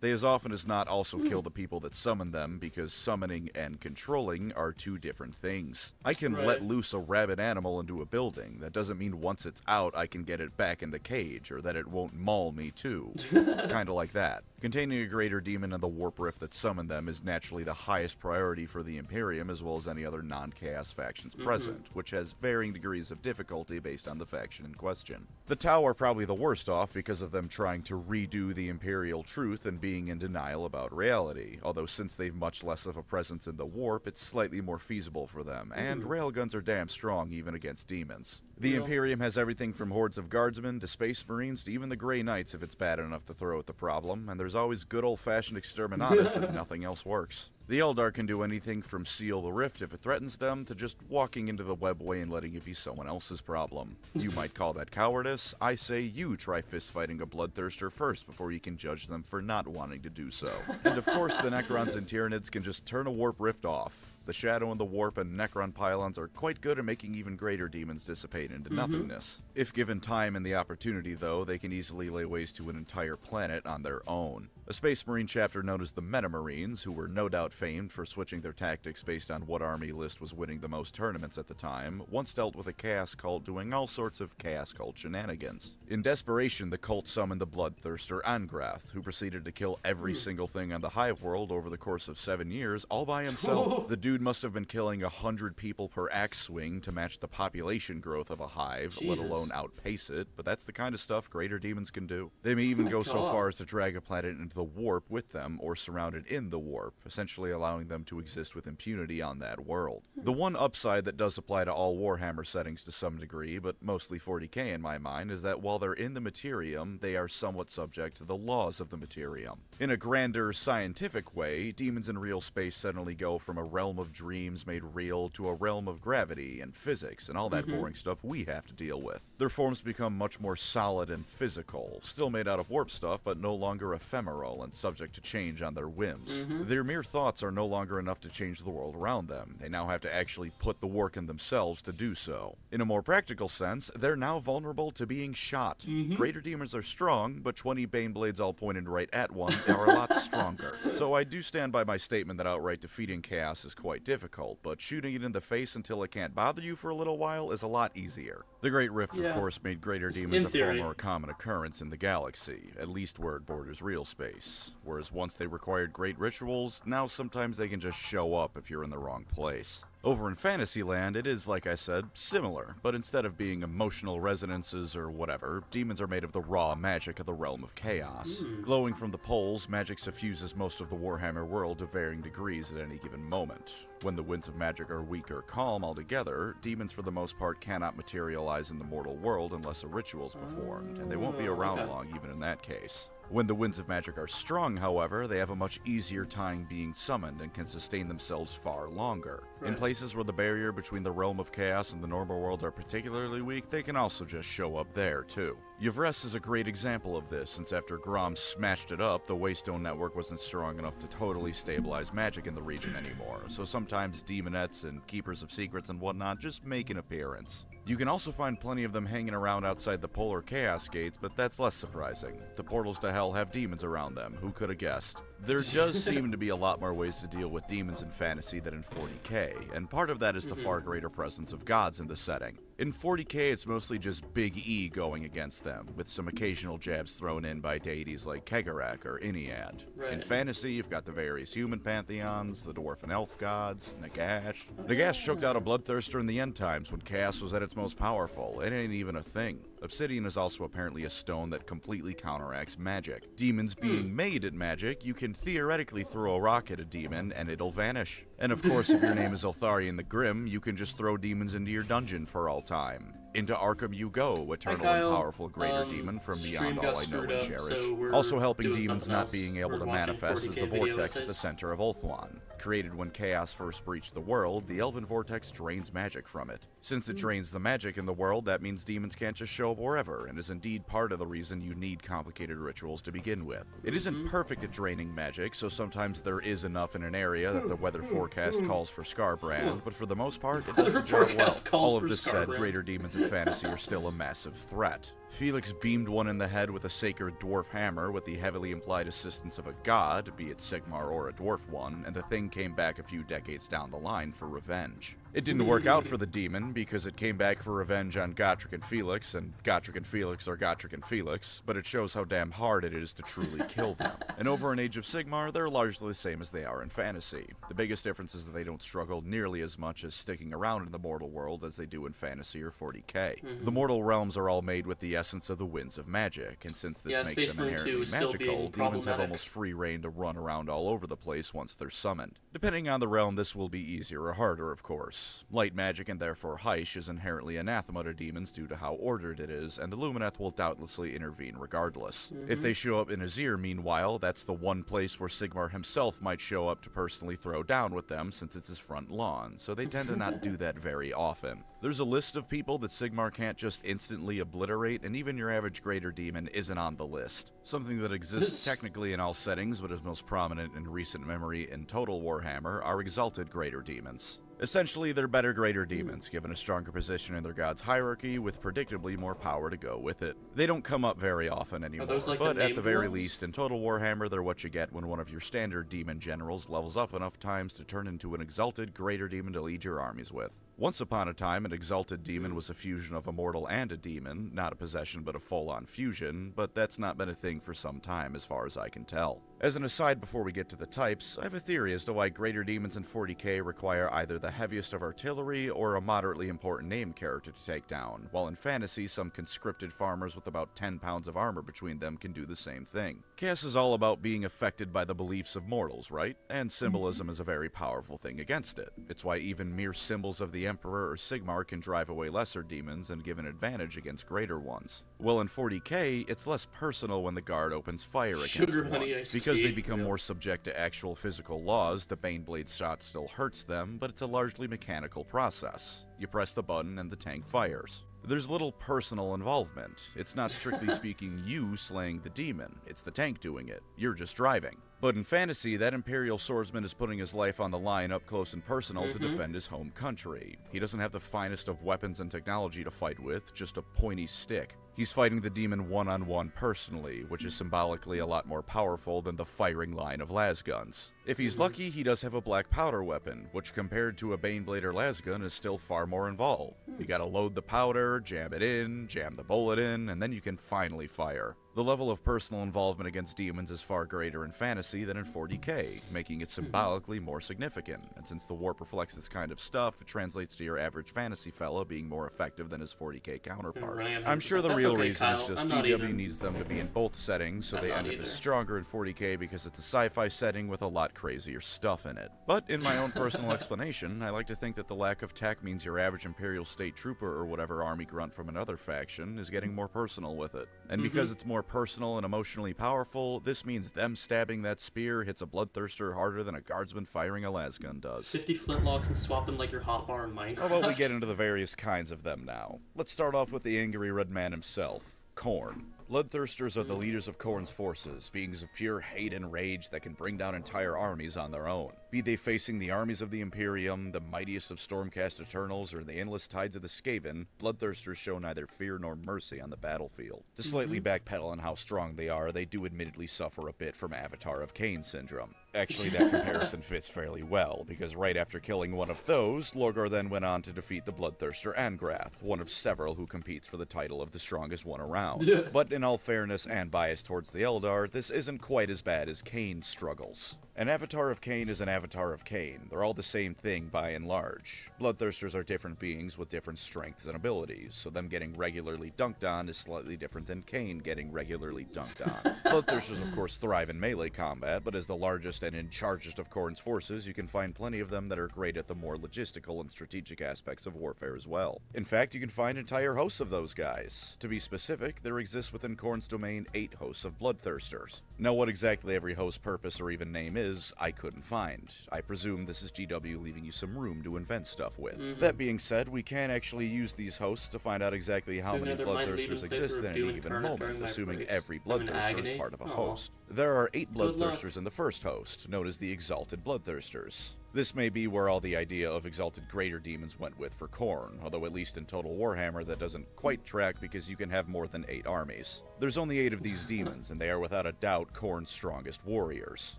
They as often as not also kill the people that summon them, because summoning and controlling are two different things. I can Right. let loose a rabid animal into a building. That doesn't mean once it's out I can get it back in the cage, or that it won't maul me too. It's kinda like that. Containing a greater demon and the warp rift that summoned them is naturally the highest priority for the Imperium as well as any other non-chaos factions present, which has varying degrees of difficulty based on the faction in question. The Tau are probably the worst off because of them trying to redo the Imperial truth and being in denial about reality, although since they've much less of a presence in the warp, it's slightly more feasible for them, and railguns are damn strong even against demons. The Yeah. Imperium has everything from hordes of guardsmen to space marines to even the Grey Knights if it's bad enough to throw at the problem, and there's always good old-fashioned exterminatus if nothing else works. The Eldar can do anything from seal the rift if it threatens them, to just walking into the webway and letting it be someone else's problem. You might call that cowardice. I say you try fist-fighting a bloodthirster first before you can judge them for not wanting to do so. And of course, the Necrons and Tyranids can just turn a warp rift off. The Shadow and the Warp and Necron pylons are quite good at making even greater demons dissipate into nothingness. If given time and the opportunity, though, they can easily lay waste to an entire planet on their own. A Space Marine chapter known as the Metamarines, who were no doubt famed for switching their tactics based on what army list was winning the most tournaments at the time, once dealt with a chaos cult doing all sorts of chaos cult shenanigans. In desperation, the cult summoned the bloodthirster Angrath, who proceeded to kill every single thing on the Hive world over the course of 7 years, all by himself. The dude must have been killing 100 people per axe swing to match the population growth of a hive, Jesus. let alone outpace it, but that's the kind of stuff greater demons can do. They may even go so God. far as to drag a planet into the warp with them, or surround it in the warp, essentially allowing them to exist with impunity on that world. The one upside that does apply to all Warhammer settings to some degree, but mostly 40k in my mind, is that while they're in the Materium, they are somewhat subject to the laws of the Materium. In a grander, scientific way, demons in real space suddenly go from a realm of dreams made real to a realm of gravity and physics and all that boring stuff we have to deal with. Their forms become much more solid and physical, still made out of warp stuff, but no longer ephemeral and subject to change on their whims. Their mere thoughts are no longer enough to change the world around them. They now have to actually put the work in themselves to do so. In a more practical sense, they're now vulnerable to being shot. Greater demons are strong, but 20 Baneblades all pointed right at one are a lot stronger. So I do stand by my statement that outright defeating chaos is quite difficult, but shooting it in the face until it can't bother you for a little while is a lot easier. The Great Rift, Yeah. of course, made greater In demons a far theory. more common occurrence in the galaxy, at least where it borders real space. Whereas once they required great rituals, now sometimes they can just show up if you're in the wrong place. Over in Fantasyland, it is, like I said, similar, but instead of being emotional resonances or whatever, demons are made of the raw magic of the realm of chaos. Glowing from the poles, magic suffuses most of the Warhammer world to varying degrees at any given moment. When the winds of magic are weak or calm altogether, demons for the most part cannot materialize in the mortal world unless a ritual is performed, and they won't be around Okay. long even in that case. When the winds of magic are strong, however, they have a much easier time being summoned and can sustain themselves far longer. In Right. places where the barrier between the realm of chaos and the normal world are particularly weak, they can also just show up there, too. Yvres is a great example of this, since after Grom smashed it up, the Waystone network wasn't strong enough to totally stabilize magic in the region anymore, so sometimes demonettes and keepers of secrets and whatnot just make an appearance. You can also find plenty of them hanging around outside the polar chaos gates, but that's less surprising. The portals to hell have demons around them, who could have guessed? There does seem to be a lot more ways to deal with demons in fantasy than in 40k, and part of that is the far greater presence of gods in the setting. In 40k, it's mostly just Big E going against them, with some occasional jabs thrown in by deities like Kegarak or Iniad. In Right. fantasy, you've got the various human pantheons, the dwarf and elf gods, Nagash. Nagash choked out a bloodthirster in the end times when chaos was at its most powerful. It ain't even a thing. Obsidian is also apparently a stone that completely counteracts magic. Demons being made at magic, you can theoretically throw a rock at a demon and it'll vanish. And of course, if your name is Eltharion the Grim, you can just throw demons into your dungeon for all time. Into Arkham you go, eternal and powerful greater demon from beyond all I know and cherish. Also helping demons not being able to manifest is the vortex at the center of Ulthuan. Created when Chaos first breached the world, the Elven Vortex drains magic from it. Since it drains the magic in the world, that means demons can't just show up wherever, and is indeed part of the reason you need complicated rituals to begin with. It isn't perfect at draining magic, so sometimes there is enough in an area that the weather forecast calls for Scarbrand, but for the most part, it does the job well. All of this said, greater demons in fantasy are still a massive threat. Felix beamed one in the head with a sacred dwarf hammer with the heavily implied assistance of a god, be it Sigmar or a dwarf one, and the thing came back a few decades down the line for revenge. It didn't work out for the demon, because it came back for revenge on Gotrek and Felix, and Gotrek and Felix are Gotrek and Felix, but it shows how damn hard it is to truly kill them. And over in Age of Sigmar, they're largely the same as they are in fantasy. The biggest difference is that they don't struggle nearly as much as sticking around in the mortal world as they do in fantasy or 40k. The mortal realms are all made with the essence of the winds of magic, and since this makes them inherently magical, demons have almost free reign to run around all over the place once they're summoned. Depending on the realm, this will be easier or harder, of course. Light magic and therefore Hysh is inherently anathema to demons due to how ordered it is, and Illumineth will doubtlessly intervene regardless. If they show up in Azir, meanwhile, that's the one place where Sigmar himself might show up to personally throw down with them since it's his front lawn, so they tend to not do that very often. There's a list of people that Sigmar can't just instantly obliterate, and even your average greater demon isn't on the list. Something that exists technically in all settings, but is most prominent in recent memory in Total Warhammer, are exalted greater demons. Essentially, they're better greater demons, given a stronger position in their god's hierarchy, with predictably more power to go with it. They don't come up very often anymore, but at the very least, in Total Warhammer, they're what you get when one of your standard demon generals levels up enough times to turn into an exalted greater demon to lead your armies with. Once upon a time, an exalted demon was a fusion of a mortal and a demon, not a possession but a full-on fusion, but that's not been a thing for some time as far as I can tell. As an aside before we get to the types, I have a theory as to why greater demons in 40k require either the heaviest of artillery or a moderately important named character to take down, while in fantasy some conscripted farmers with about 10 pounds of armor between them can do the same thing. Chaos is all about being affected by the beliefs of mortals, right? And symbolism is a very powerful thing against it. It's why even mere symbols of the Emperor or Sigmar can drive away lesser demons and give an advantage against greater ones. Well, in 40k, it's less personal when the guard opens fire against one, because they become more subject to actual physical laws. The Baneblade shot still hurts them, but it's a largely mechanical process. You press the button and the tank fires. There's little personal involvement. It's not strictly speaking you slaying the demon, it's the tank doing it. You're just driving. But in fantasy, that Imperial swordsman is putting his life on the line up close and personal to defend his home country. He doesn't have the finest of weapons and technology to fight with, just a pointy stick. He's fighting the demon one-on-one personally, which is symbolically a lot more powerful than the firing line of lasguns. If he's lucky, he does have a black powder weapon, which compared to a Baneblade or lasgun is still far more involved. You gotta load the powder, jam it in, jam the bullet in, and then you can finally fire. The level of personal involvement against demons is far greater in fantasy than in 40k, making it symbolically more significant, and since the warp reflects this kind of stuff, it translates to your average fantasy fella being more effective than his 40k counterpart. I'm sure the real reason is just GW needs them to be in both settings, so they end up as stronger in 40k because it's a sci-fi setting with a lot crazier stuff in it. But in my own personal explanation, I like to think that the lack of tech means your average Imperial State Trooper or whatever army grunt from another faction is getting more personal with it. And because it's more personal and emotionally powerful, this means them stabbing that spear hits a bloodthirster harder than a guardsman firing a lasgun does. 50 flintlocks and swap them like your hotbar in Minecraft. How about we get into the various kinds of them now? Let's start off with the angry red man himself, Khorne. Bloodthirsters are the leaders of Khorne's forces, beings of pure hate and rage that can bring down entire armies on their own. Be they facing the armies of the Imperium, the mightiest of Stormcast Eternals, or the endless tides of the Skaven, Bloodthirsters show neither fear nor mercy on the battlefield. To slightly backpedal on how strong they do admittedly suffer a bit from Avatar of Cain syndrome. Actually, that comparison fits fairly well, because right after killing one of those, Lorgar then went on to defeat the Bloodthirster Angrath, one of several who competes for the title of the strongest one around. But in all fairness and bias towards the Eldar, this isn't quite as bad as Cain's struggles. An avatar of Cain is an avatar of Cain. They're all the same thing by and large. Bloodthirsters are different beings with different strengths and abilities, so them getting regularly dunked on is slightly different than Cain getting regularly dunked on. Bloodthirsters of course thrive in melee combat, but as the largest and in chargest of Khorne's forces, you can find plenty of them that are great at the more logistical and strategic aspects of warfare as well. In fact, you can find entire hosts of those guys. To be specific, there exists within Khorne's domain 8 hosts of Bloodthirsters. Now what exactly every host's purpose or even name is, I couldn't find. I presume this is GW leaving you some room to invent stuff with. That being said, we can actually use these hosts to find out exactly how many Bloodthirsters exist at any given moment, assuming every Bloodthirster is part of a host. There are 8 Bloodthirsters in the first host, known as the Exalted Bloodthirsters. This may be where all the idea of exalted greater demons went with for Khorne, although at least in Total Warhammer that doesn't quite track because you can have more than 8 armies. There's only 8 of these demons, and they are without a doubt Khorne's strongest warriors.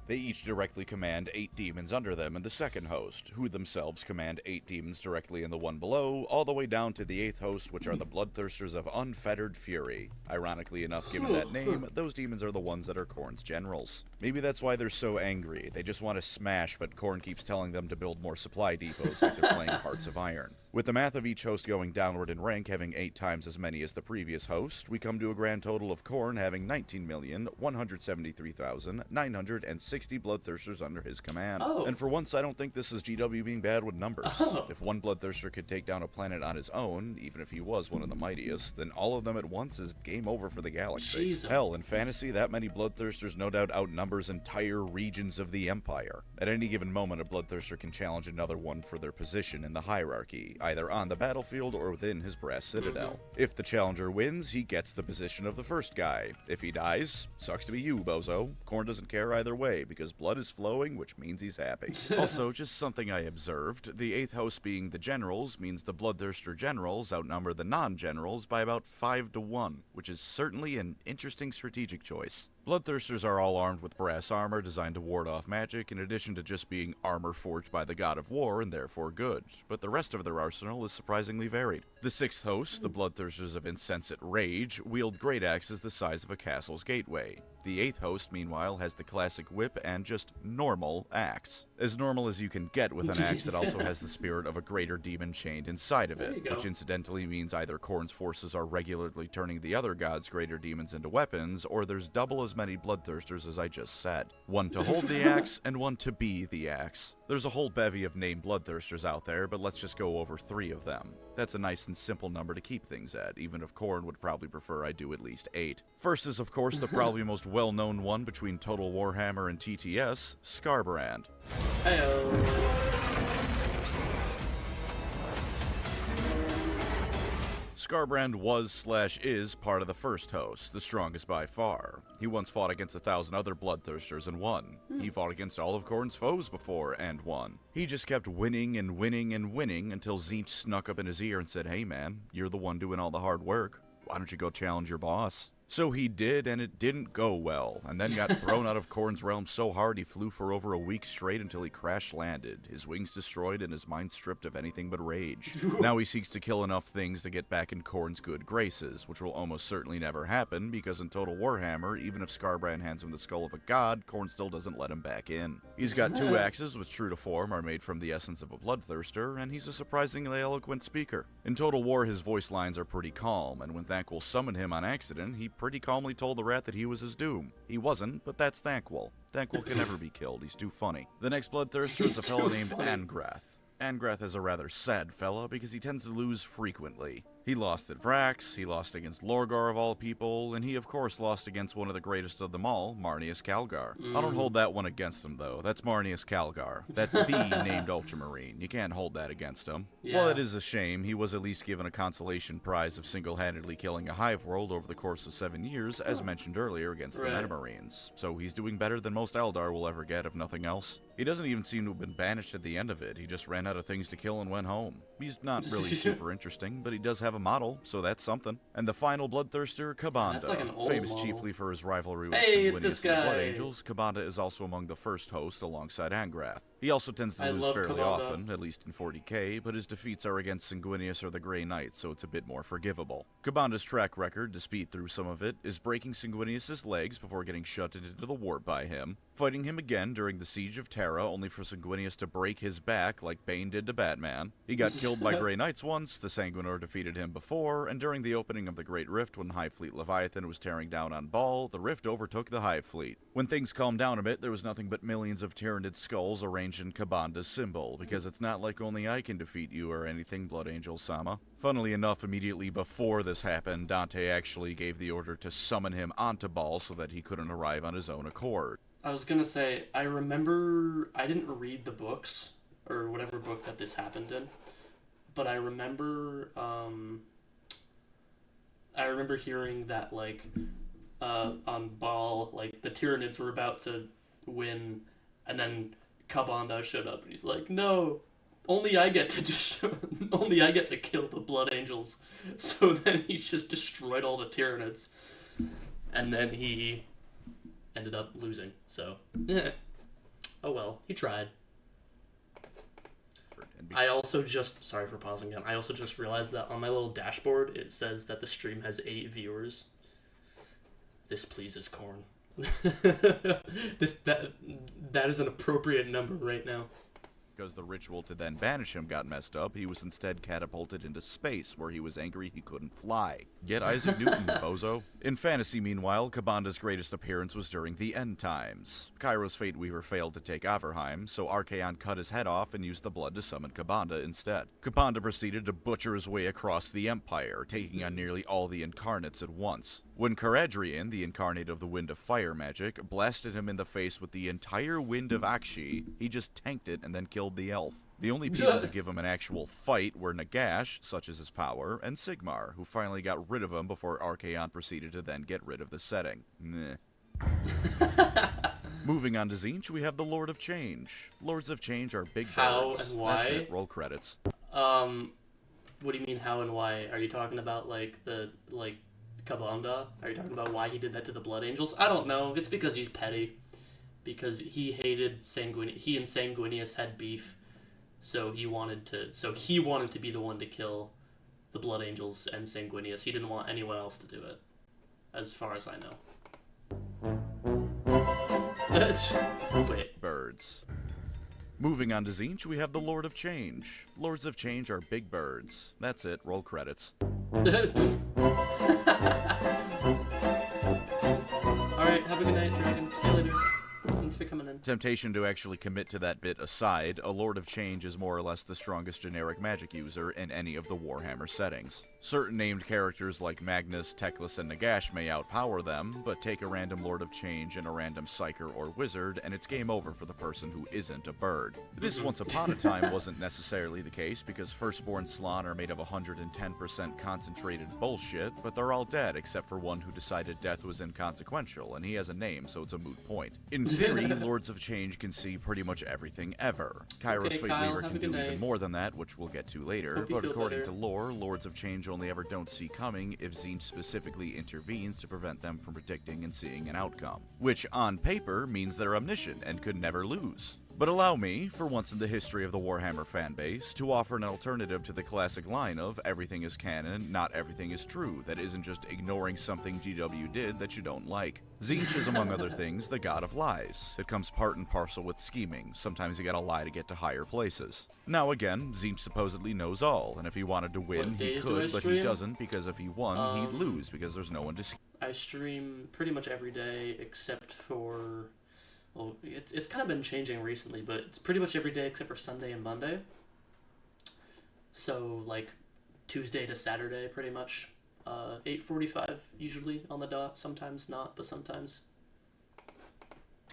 They each directly command 8 demons under them in the second host, who themselves command 8 demons directly in the one below, all the way down to the 8th host, which are the Bloodthirsters of Unfettered Fury. Ironically enough, given that name, those demons are the ones that are Khorne's generals. Maybe that's why they're so angry. They just want to smash, but Khorne keeps telling them to build more supply depots like they're playing Hearts of Iron. With the math of each host going downward in rank having 8 times as many as the previous host, we come to a grand total of Khorne having 19,173,960 Bloodthirsters under his command. And for once, I don't think this is GW being bad with numbers. If one Bloodthirster could take down a planet on his own, even if he was one of the mightiest, then all of them at once is game over for the galaxy. Jesus. Hell, in fantasy, that many Bloodthirsters no doubt outnumbers entire regions of the Empire. At any given moment, a Bloodthirster can challenge another one for their position in the hierarchy, either on the battlefield or within his brass citadel. If the challenger wins, he gets the position of the first guy. If he dies, sucks to be you, bozo. Khorne doesn't care either way, because blood is flowing, which means he's happy. Also, just something I observed, the 8th host being the generals means the Bloodthirster generals outnumber the non-generals by about 5 to 1, which is certainly an interesting strategic choice. Bloodthirsters are all armed with brass armor designed to ward off magic, in addition to just being armor forged by the god of war and therefore good, but the rest of their arsenal is surprisingly varied. The 6th host, the Bloodthirsters of Insensate Rage, wield great axes the size of a castle's gateway. The 8th host, meanwhile, has the classic whip and just normal axe. As normal as you can get with an axe that also has the spirit of a greater demon chained inside of it, which incidentally means either Khorne's forces are regularly turning the other god's greater demons into weapons, or there's double as many Bloodthirsters as I just said. One to hold the axe, and one to be the axe. There's a whole bevy of named Bloodthirsters out there, but let's just go over 3 of them. That's a nice and simple number to keep things at, even if Khorne would probably prefer I do at least 8. First is, of course, the probably most well-known one between Total Warhammer and TTS, Skarbrand. Skarbrand was/is part of the first host, the strongest by far. He once fought against 1,000 other Bloodthirsters and won. He fought against all of Khorne's foes before and won. He just kept winning and winning and winning until Tzeentch snuck up in his ear and said, "Hey man, you're the one doing all the hard work. Why don't you go challenge your boss?" So he did, and it didn't go well, and then got thrown out of Khorne's realm so hard he flew for over a week straight until he crash-landed, his wings destroyed and his mind stripped of anything but rage. Now he seeks to kill enough things to get back in Khorne's good graces, which will almost certainly never happen, because in Total Warhammer, even if Skarbrand hands him the skull of a god, Khorne still doesn't let him back in. He's got 2 axes, which true to form are made from the essence of a Bloodthirster, and he's a surprisingly eloquent speaker. In Total War, his voice lines are pretty calm, and when Thanquol summoned him on accident, he pretty calmly told the rat that he was his doom. He wasn't, but that's Thanquol. Thanquol can never be killed, he's too funny. The next Bloodthirster is a fellow named Angrath. Angrath is a rather sad fella because he tends to lose frequently. He lost at Vrax, he lost against Lorgar of all people, and he of course lost against one of the greatest of them all, Marneus Calgar. I don't hold that one against him though, that's Marneus Calgar. That's the named Ultramarine, you can't hold that against him. While it is a shame, he was at least given a consolation prize of single-handedly killing a hive world over the course of 7 years, as mentioned earlier against the Metamarines. So he's doing better than most Eldar will ever get, if nothing else. He doesn't even seem to have been banished at the end of it, he just ran out of things to kill and went home. He's not really super interesting, but he does have a model, so that's something. And the final bloodthirster, Kabanda. That's like an old Famous model. chiefly for his rivalry with Hey, it's Sanguinius this and the Blood guy. Angels, Kabanda is also among the first host alongside Angrath. He also tends to I lose love fairly Kabanda. often, at least in 40k, but his defeats are against Sanguinius or the Grey Knight, so it's a bit more forgivable. Kabanda's track record, to speed through some of it, is breaking Sanguinius' legs before getting shunted into the warp by him, fighting him again during the Siege of Terra, only for Sanguinius to break his back like Bane did to Batman. He got killed by Grey Knights once, the Sanguinor defeated him before, and during the opening of the Great Rift when Hive Fleet Leviathan was tearing down on Baal, the Rift overtook the Hive Fleet. When things calmed down a bit, there was nothing but millions of Tyranid skulls arranged in Kabanda's symbol, because it's not like only I can defeat you or anything, Blood Angel Sama. Funnily enough, immediately before this happened, Dante actually gave the order to summon him onto Baal so that he couldn't arrive on his own accord. I was gonna say, I remember, I didn't read the books, or whatever book that this happened in, but I remember hearing that, like, on Baal, like, the Tyranids were about to win, and then Kabanda showed up, and he's like, no, only I get to kill the Blood Angels. So then he just destroyed all the Tyranids, and then he ended up losing, so, oh well, he tried. I also just, sorry for pausing again, I also just realized that on my little dashboard, it says that the stream has 8 viewers. This pleases Corn. That is an appropriate number right now. Because the ritual to then banish him got messed up, he was instead catapulted into space, where he was angry he couldn't fly. Get Isaac Newton, bozo. In fantasy, meanwhile, Kabanda's greatest appearance was during the End Times. Cairo's Fate Weaver failed to take Averheim, so Archaon cut his head off and used the blood to summon Kabanda instead. Kabanda proceeded to butcher his way across the Empire, taking on nearly all the incarnates at once. When Caradrian, the incarnate of the Wind of Fire magic, blasted him in the face with the entire Wind of Akshi, he just tanked it and then killed the elf. The only people to give him an actual fight were Nagash, such as his power, and Sigmar, who finally got rid of him before Archaon proceeded to then get rid of the setting. Meh. Moving on to Tzeentch, we have the Lord of Change. Lords of Change are big How birds. and why? That's it, roll credits. What do you mean how and why? Are you talking about, like, Kabanda? Are you talking about why he did that to the Blood Angels? I don't know. It's because he's petty. Because he hated he and Sanguinius had beef, so he wanted to be the one to kill the Blood Angels and Sanguinius. He didn't want anyone else to do it, as far as I know. Wait. Birds. Moving on to Tzeentch, we have the Lord of Change. Lords of Change are big birds. That's it, roll credits. Alright, have a good night, Dragon. See you later. Thanks for coming in. Temptation to actually commit to that bit aside, a Lord of Change is more or less the strongest generic magic user in any of the Warhammer settings. Certain named characters like Magnus, Teclis, and Nagash may outpower them, but take a random Lord of Change and a random Psyker or Wizard, and it's game over for the person who isn't a bird. This once upon a time wasn't necessarily the case, because Firstborn Slann are made of 110% concentrated bullshit, but they're all dead except for one who decided death was inconsequential, and he has a name, so it's a moot point. In theory, Lords of Change can see pretty much everything ever. Kairos Okay, Fate Kyle, Weaver have can a good do even night. more than that, which we'll get to later, Hope you but feel according better. to lore, Lords of Change only ever don't see coming if Tzeentch specifically intervenes to prevent them from predicting and seeing an outcome. Which, on paper, means they're omniscient and could never lose. But allow me, for once in the history of the Warhammer fanbase, to offer an alternative to the classic line of everything is canon, not everything is true, that isn't just ignoring something GW did that you don't like. Tzeentch is, among other things, the god of lies. It comes part and parcel with scheming. Sometimes you gotta lie to get to higher places. Now again, Tzeentch supposedly knows all, and if he wanted to win, What he days do I could, but he stream? doesn't, because if he won, he'd lose, because there's no one to scheme. I stream pretty much every day except for... Well, it's kind of been changing recently, but it's pretty much every day except for Sunday and Monday. So, like, Tuesday to Saturday, pretty much. 8:45 usually on the dot. Sometimes not, but sometimes.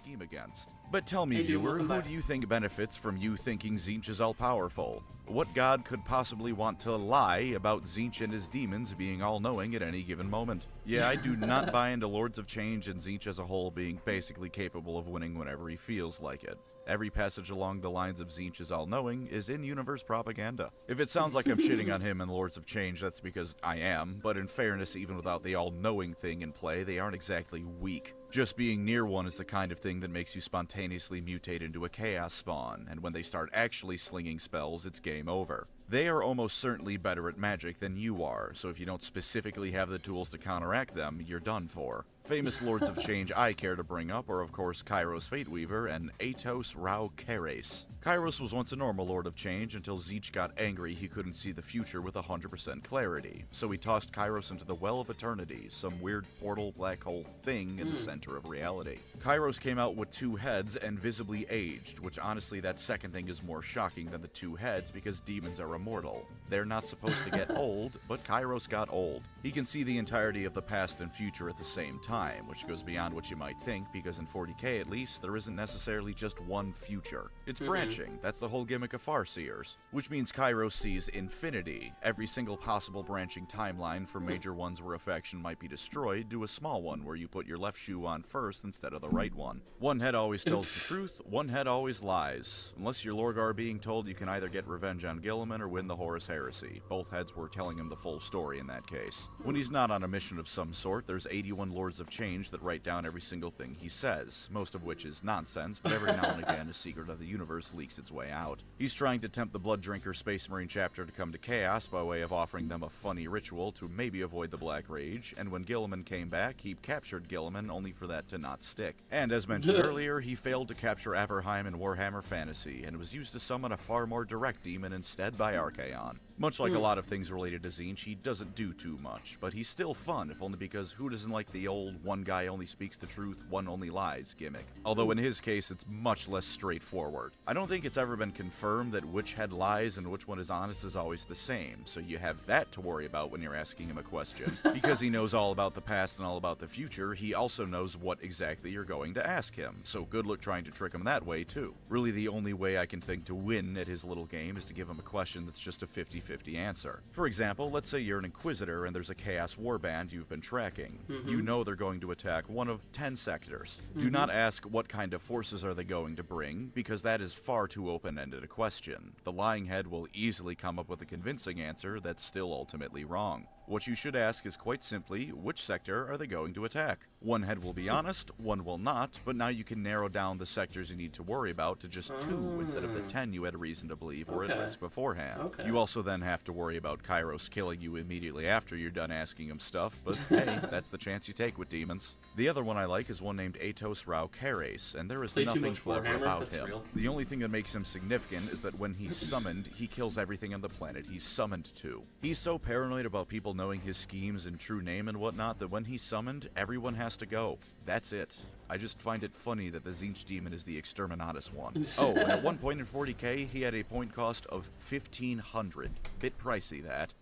scheme against. But tell me, Hey, dude, viewer, welcome who back. do you think benefits from you thinking Tzeentch is all-powerful? What god could possibly want to lie about Tzeentch and his demons being all-knowing at any given moment? Yeah, I do not buy into Lords of Change and Tzeentch as a whole being basically capable of winning whenever he feels like it. Every passage along the lines of Tzeentch is all-knowing is in-universe propaganda. If it sounds like I'm shitting on him and Lords of Change, that's because I am, but in fairness, even without the all-knowing thing in play, they aren't exactly weak. Just being near one is the kind of thing that makes you spontaneously mutate into a chaos spawn, and when they start actually slinging spells, it's game over. They are almost certainly better at magic than you are, so if you don't specifically have the tools to counteract them, you're done for. Famous Lords of Change I care to bring up are of course Kairos Fateweaver and Atos Rao Keres. Kairos was once a normal Lord of Change until Tzeentch got angry he couldn't see the future with 100% clarity, so he tossed Kairos into the Well of Eternity, some weird portal black hole thing in the center of reality. Kairos came out with 2 heads and visibly aged, which honestly that second thing is more shocking than the 2 heads because demons are immortal. They're not supposed to get old, but Kairos got old. He can see the entirety of the past and future at the same time, which goes beyond what you might think, because in 40k at least, there isn't necessarily just one future. It's branching. That's the whole gimmick of Farseers. Which means Kairos sees infinity, every single possible branching timeline from major ones where a faction might be destroyed to a small one where you put your left shoe on first instead of the right one. One head always tells the truth, one head always lies. Unless you're Lorgar being told you can either get revenge on Gilliman or win the Horus Heresy. Both heads were telling him the full story in that case. When he's not on a mission of some sort, there's 81 Lords of Change that write down every single thing he says, most of which is nonsense, but every now and again a secret of the universe leaks its way out. He's trying to tempt the Blood Drinker Space Marine chapter to come to Chaos by way of offering them a funny ritual to maybe avoid the Black Rage, and when Gilliman came back, he captured Gilliman only for that to not stick. And as mentioned earlier, he failed to capture Averheim in Warhammer Fantasy, and was used to summon a far more direct demon instead by Archaon. Much like a lot of things related to Tzeentch, he doesn't do too much, but he's still fun, if only because who doesn't like the old one guy only speaks the truth, one only lies gimmick. Although in his case, it's much less straightforward. I don't think it's ever been confirmed that which head lies and which one is honest is always the same, so you have that to worry about when you're asking him a question. Because he knows all about the past and all about the future, he also knows what exactly you're going to ask him, so good luck trying to trick him that way too. Really the only way I can think to win at his little game is to give him a question that's just a 50-50 answer. For example, let's say you're an Inquisitor and there's a Chaos Warband you've been tracking. You know they're going to attack one of 10 sectors. Do not ask what kind of forces are they going to bring, because that is far too open-ended a question. The lying head will easily come up with a convincing answer that's still ultimately wrong. What you should ask is quite simply, which sector are they going to attack? One head will be honest, one will not, but now you can narrow down the sectors you need to worry about to just 2 instead of the 10 you had reason to believe were at risk beforehand. You also then have to worry about Kairos killing you immediately after you're done asking him stuff, but hey, that's the chance you take with demons. The other one I like is one named Atos Rao Keres, and there is nothing clever about him. The only thing that makes him significant is that when he's summoned, he kills everything on the planet he's summoned to. He's so paranoid about people knowing his schemes and true name and whatnot that when he's summoned, everyone has to go. That's it. I just find it funny that the Tzeentch demon is the Exterminatus one. Oh, and at one point in 40k, he had a point cost of 1,500. Bit pricey, that.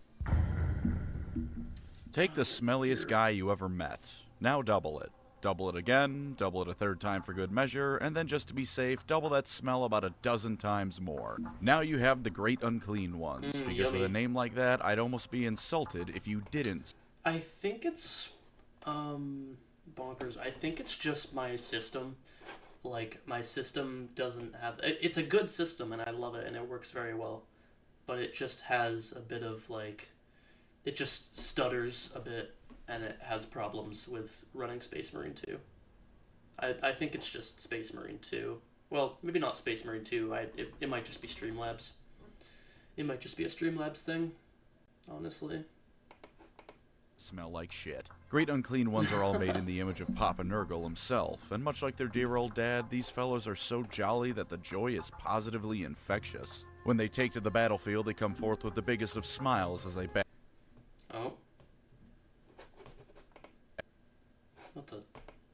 Take the smelliest guy you ever met. Now double it. Double it again, double it a third time for good measure, and then just to be safe, double that smell about a dozen times more. Now you have the Great Unclean Ones, because yummy. with a name like that, I'd almost be insulted if you didn't. I think it's bonkers. I think it's just my system. Like, my system doesn't have... It's a good system, and I love it, and it works very well. But it just has a bit of, like... It just stutters a bit, and it has problems with running Space Marine 2. I think it's just Space Marine 2. Well, maybe not Space Marine 2. It might just be Streamlabs. It might just be a Streamlabs thing, honestly. Smell like shit. Great Unclean Ones are all made in the image of Papa Nurgle himself, and much like their dear old dad, these fellows are so jolly that the joy is positively infectious. When they take to the battlefield, they come forth with the biggest of smiles as they Oh. What the...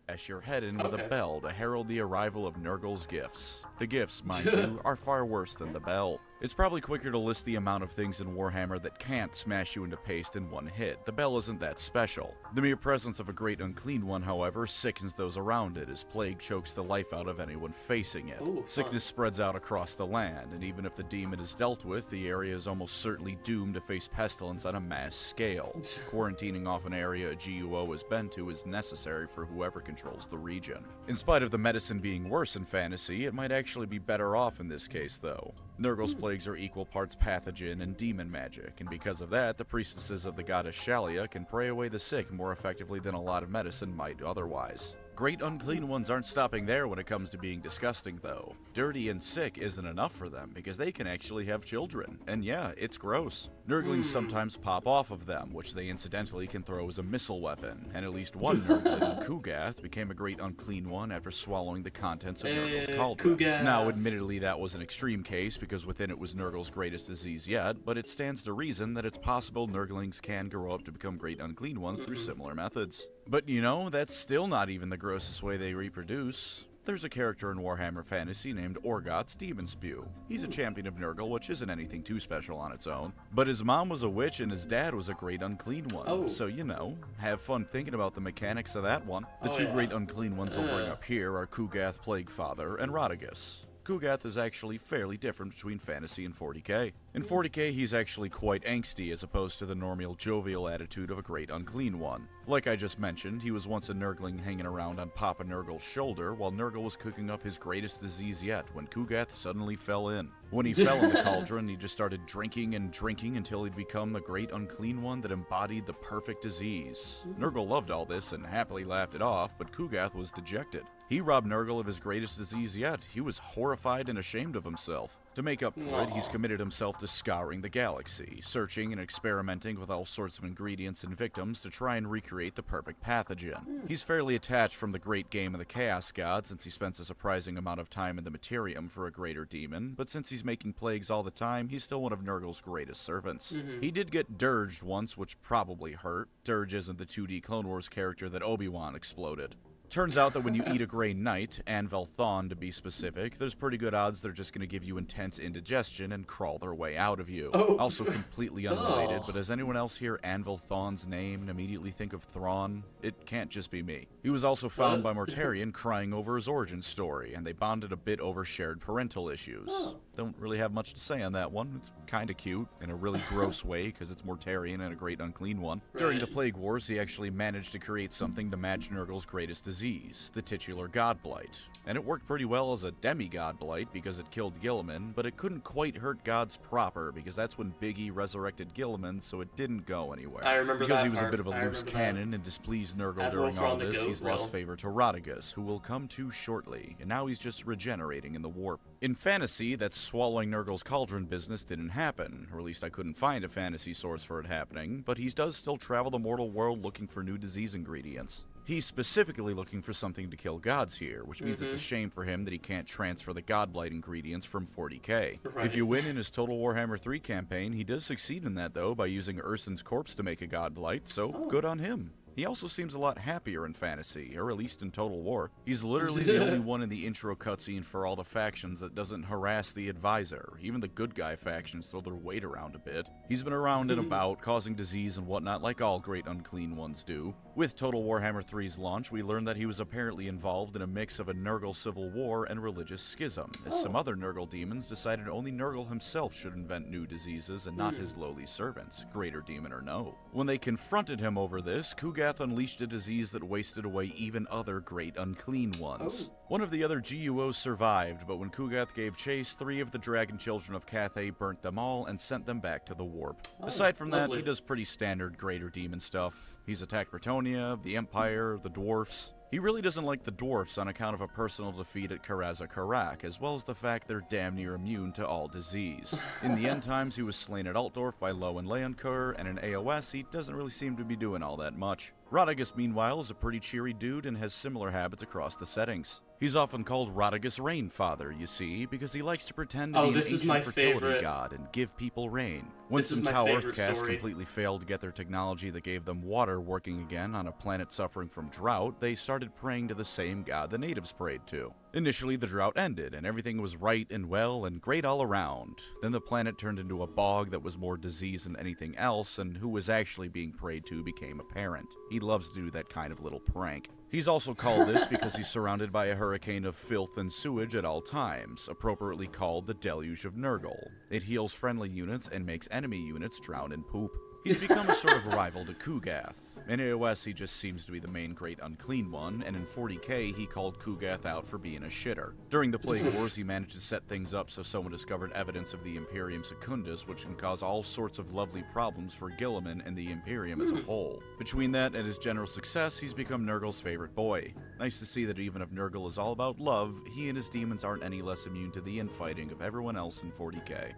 bash your head in with a bell to herald the arrival of Nurgle's gifts. The gifts, mind you, are far worse than the bell. It's probably quicker to list the amount of things in Warhammer that can't smash you into paste in one hit. The bell isn't that special. The mere presence of a great unclean one, however, sickens those around it, as plague chokes the life out of anyone facing it. Ooh, Sickness spreads out across the land, and even if the demon is dealt with, the area is almost certainly doomed to face pestilence on a mass scale. Quarantining off an area a GUO has been to is necessary for whoever controls the region. In spite of the medicine being worse in fantasy, it might actually be better off in this case, though. Nurgle's plagues are equal parts pathogen and demon magic, and because of that, the priestesses of the goddess Shalia can pray away the sick more effectively than a lot of medicine might otherwise. Great unclean ones aren't stopping there when it comes to being disgusting, though. Dirty and sick isn't enough for them, because they can actually have children. And yeah, it's gross. Nurglings sometimes pop off of them, which they incidentally can throw as a missile weapon, and at least one Nurgling, Kugath, became a great unclean one after swallowing the contents of Nurgle's cauldron. Kugath. Now, admittedly, that was an extreme case, because within it was Nurgle's greatest disease yet, but it stands to reason that it's possible Nurglings can grow up to become great unclean ones through similar methods. But you know, that's still not even the grossest way they reproduce. There's a character in Warhammer Fantasy named Orgoth's Demon Spew. He's a champion of Nurgle, which isn't anything too special on its own. But his mom was a witch and his dad was a great unclean one. Oh. So, you know, have fun thinking about the mechanics of that one. The two great unclean ones I'll bring up here are Kugath Plaguefather and Rodigus. Kugath is actually fairly different between Fantasy and 40k. In 40k, he's actually quite angsty as opposed to the normal jovial attitude of a great unclean one. Like I just mentioned, he was once a Nurgling hanging around on Papa Nurgle's shoulder while Nurgle was cooking up his greatest disease yet when Kugath suddenly fell in. When he fell in the cauldron, he just started drinking and drinking until he'd become the great unclean one that embodied the perfect disease. Nurgle loved all this and happily laughed it off, but Kugath was dejected. He robbed Nurgle of his greatest disease yet. He was horrified and ashamed of himself. To make up for it, he's committed himself to scouring the galaxy, searching and experimenting with all sorts of ingredients and victims to try and recreate the perfect pathogen. He's fairly attached from the great game of the Chaos God since he spends a surprising amount of time in the Materium for a greater demon, but since he's making plagues all the time, he's still one of Nurgle's greatest servants. He did get Dirged once, which probably hurt. Dirge isn't the 2D Clone Wars character that Obi-Wan exploded. Turns out that when you eat a Grey Knight, Anvil Thawne to be specific, there's pretty good odds they're just going to give you intense indigestion and crawl their way out of you. Also completely unrelated, but does anyone else hear Anvil Thawne's name and immediately think of Thrawn? It can't just be me. He was also found by Mortarion crying over his origin story, and they bonded a bit over shared parental issues. Don't really have much to say on that one. It's kinda cute, in a really gross way, because it's Mortarion and a great unclean one. During the Plague Wars, he actually managed to create something to match Nurgle's greatest disease, the titular Godblight. And it worked pretty well as a demigod blight because it killed Gilliman, but it couldn't quite hurt gods proper because that's when Big E resurrected Gilliman, so it didn't go anywhere. I remember because that he was part. a bit of a I loose remember cannon and displeased Nurgle Admiral during all Thrawn the this, Goat he's lost Realm. favor to Rodigus, who will come to shortly, and now he's just regenerating in the warp. In fantasy, that swallowing Nurgle's cauldron business didn't happen, or at least I couldn't find a fantasy source for it happening, but he does still travel the mortal world looking for new disease ingredients. He's specifically looking for something to kill gods here, which means it's a shame for him that he can't transfer the Godblight ingredients from 40k. Right. If you win in his Total Warhammer 3 campaign, he does succeed in that though by using Urson's corpse to make a Godblight, so good on him. He also seems a lot happier in fantasy, or at least in Total War. He's literally the only one in the intro cutscene for all the factions that doesn't harass the advisor. Even the good guy factions throw their weight around a bit. He's been around and about, causing disease and whatnot like all great unclean ones do. With Total Warhammer 3's launch, we learned that he was apparently involved in a mix of a Nurgle civil war and religious schism, as some other Nurgle demons decided only Nurgle himself should invent new diseases and not his lowly servants, greater demon or no. When they confronted him over this, Kugath unleashed a disease that wasted away even other great unclean ones. One of the other GUOs survived, but when Kugath gave chase, 3 of the dragon children of Cathay burnt them all and sent them back to the warp. Aside from that, he does pretty standard greater demon stuff. He's attacked Bretonnia, the Empire, the dwarfs. He really doesn't like the dwarfs on account of a personal defeat at Karaza Karak, as well as the fact they're damn near immune to all disease. In the end times, he was slain at Altdorf by Lo and Leoncoeur, and in AOS, he doesn't really seem to be doing all that much. Rodigus, meanwhile, is a pretty cheery dude and has similar habits across the settings. He's often called Rodigus Rainfather, you see, because he likes to pretend to be an ancient fertility god and give people rain. When some Tau Earthcasts completely failed to get their technology that gave them water working again on a planet suffering from drought, they started praying to the same god the natives prayed to. Initially, the drought ended, and everything was right and well and great all around. Then the planet turned into a bog that was more disease than anything else, and who was actually being prayed to became apparent. He loves to do that kind of little prank. He's also called this because he's surrounded by a hurricane of filth and sewage at all times, appropriately called the Deluge of Nurgle. It heals friendly units and makes enemy units drown in poop. He's become a sort of rival to Kugath. In AOS, he just seems to be the main great unclean one, and in 40k, he called Kugath out for being a shitter. During the Plague Wars, he managed to set things up so someone discovered evidence of the Imperium Secundus, which can cause all sorts of lovely problems for Guilliman and the Imperium as a whole. Between that and his general success, he's become Nurgle's favorite boy. Nice to see that even if Nurgle is all about love, he and his demons aren't any less immune to the infighting of everyone else in 40k.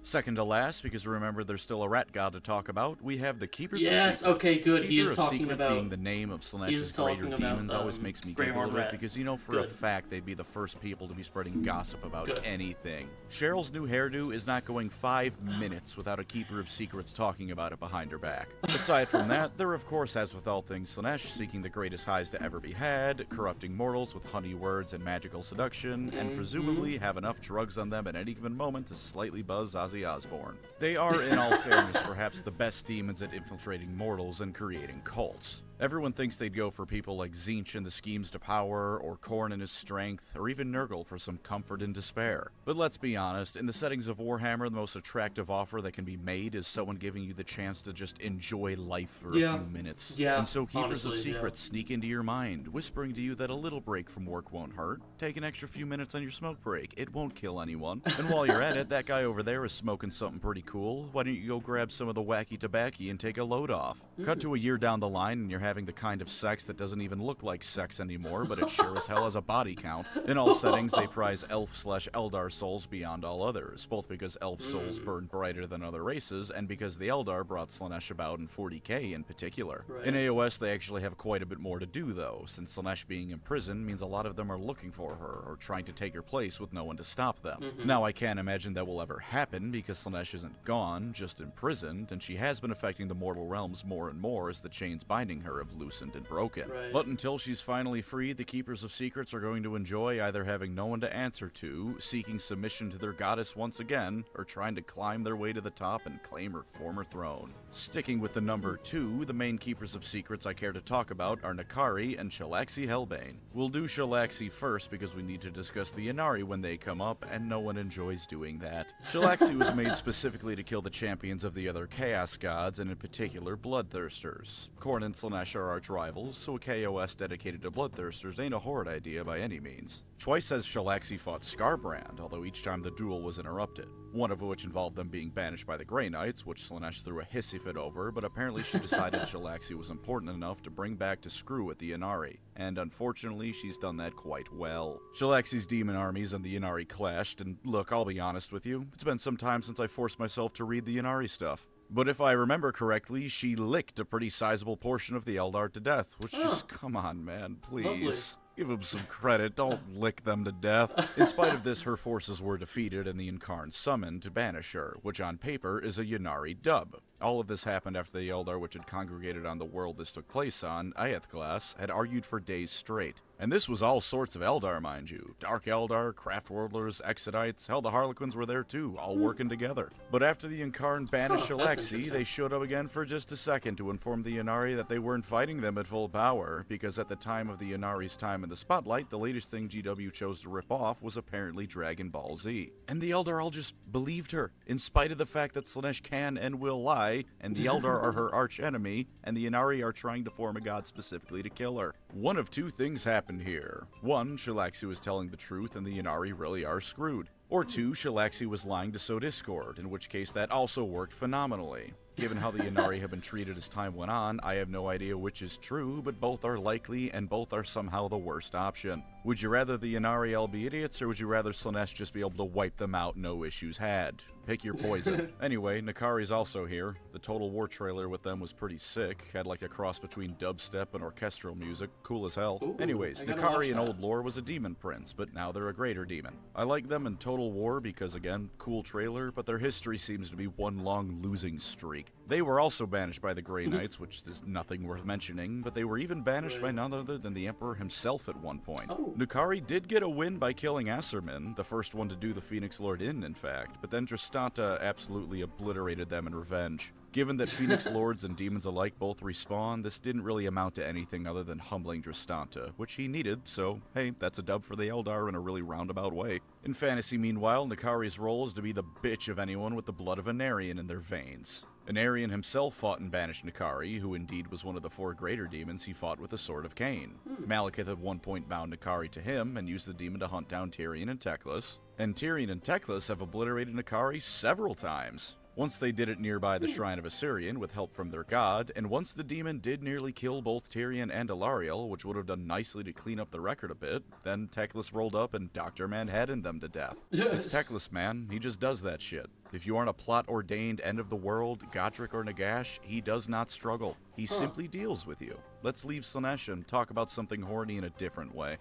Second to last, because remember there's still a rat god to talk about, we have the Keepers of Secrets. Yes, okay, good. He is Keeper of talking Secret about... being the name of Slaanesh's greater demons always makes me giggle a bit, because you know for a fact they'd be the first people to be spreading gossip about anything. Cheryl's new hairdo is not going 5 minutes without a Keeper of Secrets talking about it behind her back. Aside from that, there of course, as with all things Slaanesh, seeking the greatest highs to ever be had, corrupting mortals with honey words and magical seduction, and presumably have enough drugs on them at any given moment to slightly buzz Ozzy Osbourne. They are, in all fairness, perhaps the best demons at infiltrating mortals and creating cults. Everyone thinks they'd go for people like Tzeentch and the schemes to power, or Khorne and his strength, or even Nurgle for some comfort in despair. But let's be honest, in the settings of Warhammer, the most attractive offer that can be made is someone giving you the chance to just enjoy life for a few minutes. And so Keepers of Secrets sneak into your mind, whispering to you that a little break from work won't hurt. Take an extra few minutes on your smoke break. It won't kill anyone. And while you're at it, that guy over there is smoking something pretty cool. Why don't you go grab some of the wacky tobacco and take a load off? Cut to a year down the line and you're having the kind of sex that doesn't even look like sex anymore, but it sure as hell has a body count. In all settings, they prize elf/Eldar souls beyond all others, both because elf souls burn brighter than other races, and because the Eldar brought Slaanesh about in 40k in particular. In AOS, they actually have quite a bit more to do, though, since Slaanesh being imprisoned means a lot of them are looking for her, or trying to take her place with no one to stop them. Now, I can't imagine that will ever happen, because Slaanesh isn't gone, just imprisoned, and she has been affecting the mortal realms more and more as the chains binding her have loosened and broken. But until she's finally free, the Keepers of Secrets are going to enjoy either having no one to answer to, seeking submission to their goddess once again, or trying to climb their way to the top and claim her former throne. Sticking with the number 2, the main Keepers of Secrets I care to talk about are Nakari and Shalaxi Hellbane. We'll do Shalaxi first because we need to discuss the Inari when they come up, and no one enjoys doing that. Shalaxi was made specifically to kill the champions of the other Chaos Gods, and in particular Bloodthirsters. Khorne and Slaanesh are arch rivals, so a KOS dedicated to Bloodthirsters ain't a horrid idea by any means. Twice has Shalaxi fought Skarbrand, although each time the duel was interrupted. One of which involved them being banished by the Grey Knights, which Slaanesh threw a hissy fit over, but apparently she decided Shalaxi was important enough to bring back to screw with the Inari, and unfortunately she's done that quite well. Shalaxi's demon armies and the Inari clashed, and look, I'll be honest with you, it's been some time since I forced myself to read the Inari stuff. But if I remember correctly, she licked a pretty sizable portion of the Eldar to death, which just, come on, man, please. Lovely. Give them some credit, don't lick them to death. In spite of this, her forces were defeated and the Incarn summoned to banish her, which on paper is a Ynnari dub. All of this happened after the Eldar, which had congregated on the world this took place on, Iathglass, had argued for days straight. And this was all sorts of Eldar, mind you. Dark Eldar, Craftworldlers, Exodites, hell, the Harlequins were there too, all working together. But after the Incarn banished Shalaxi, they showed up again for just a second to inform the Ynnari that they weren't fighting them at full power, because at the time of the Ynnari's time in the spotlight, the latest thing GW chose to rip off was apparently Dragon Ball Z. And the Eldar all just believed her, in spite of the fact that Slaanesh can and will lie, and the Eldar are her arch enemy, and the Ynnari are trying to form a god specifically to kill her. One of two things happened here. One, Shalaxi was telling the truth and the Ynnari really are screwed. Or two, Shalaxi was lying to sow discord, in which case that also worked phenomenally. Given how the Inari have been treated as time went on, I have no idea which is true, but both are likely, and both are somehow the worst option. Would you rather the Inari all be idiots, or would you rather Slaanesh just be able to wipe them out, no issues had? Pick your poison. Anyway, Nakari's also here. The Total War trailer with them was pretty sick. Had like a cross between dubstep and orchestral music. Cool as hell. Ooh, Anyways, I gotta Nakari watch in that. old lore was a demon prince, but now they're a greater demon. I like them in Total War because, again, cool trailer, but their history seems to be one long losing streak. They were also banished by the Grey Knights, which is nothing worth mentioning, but they were even banished by none other than the Emperor himself at one point. Oh. Nakari did get a win by killing Asserman, the first one to do the Phoenix Lord in fact, but then Drastanta absolutely obliterated them in revenge. Given that Phoenix Lords and demons alike both respawn, this didn't really amount to anything other than humbling Drastanta, which he needed, so hey, that's a dub for the Eldar in a really roundabout way. In fantasy, meanwhile, Nakari's role is to be the bitch of anyone with the blood of an Aryan in their veins. An Aryan himself fought and banished Nakari, who indeed was one of the 4 greater demons he fought with the Sword of Cain. Malekith at one point bound Nakari to him and used the demon to hunt down Tyrion and Teclis. And Tyrion and Teclis have obliterated Nakari several times. Once they did it nearby the Shrine of Assyrian with help from their god, and once the demon did nearly kill both Tyrion and Alariel, which would have done nicely to clean up the record a bit, then Teclis rolled up and Dr. Manhattaned them to death. It's Teclis, man. He just does that shit. If you aren't a plot-ordained end of the world, Godric or Nagash, he does not struggle. He simply deals with you. Let's leave Slaanesh and talk about something horny in a different way.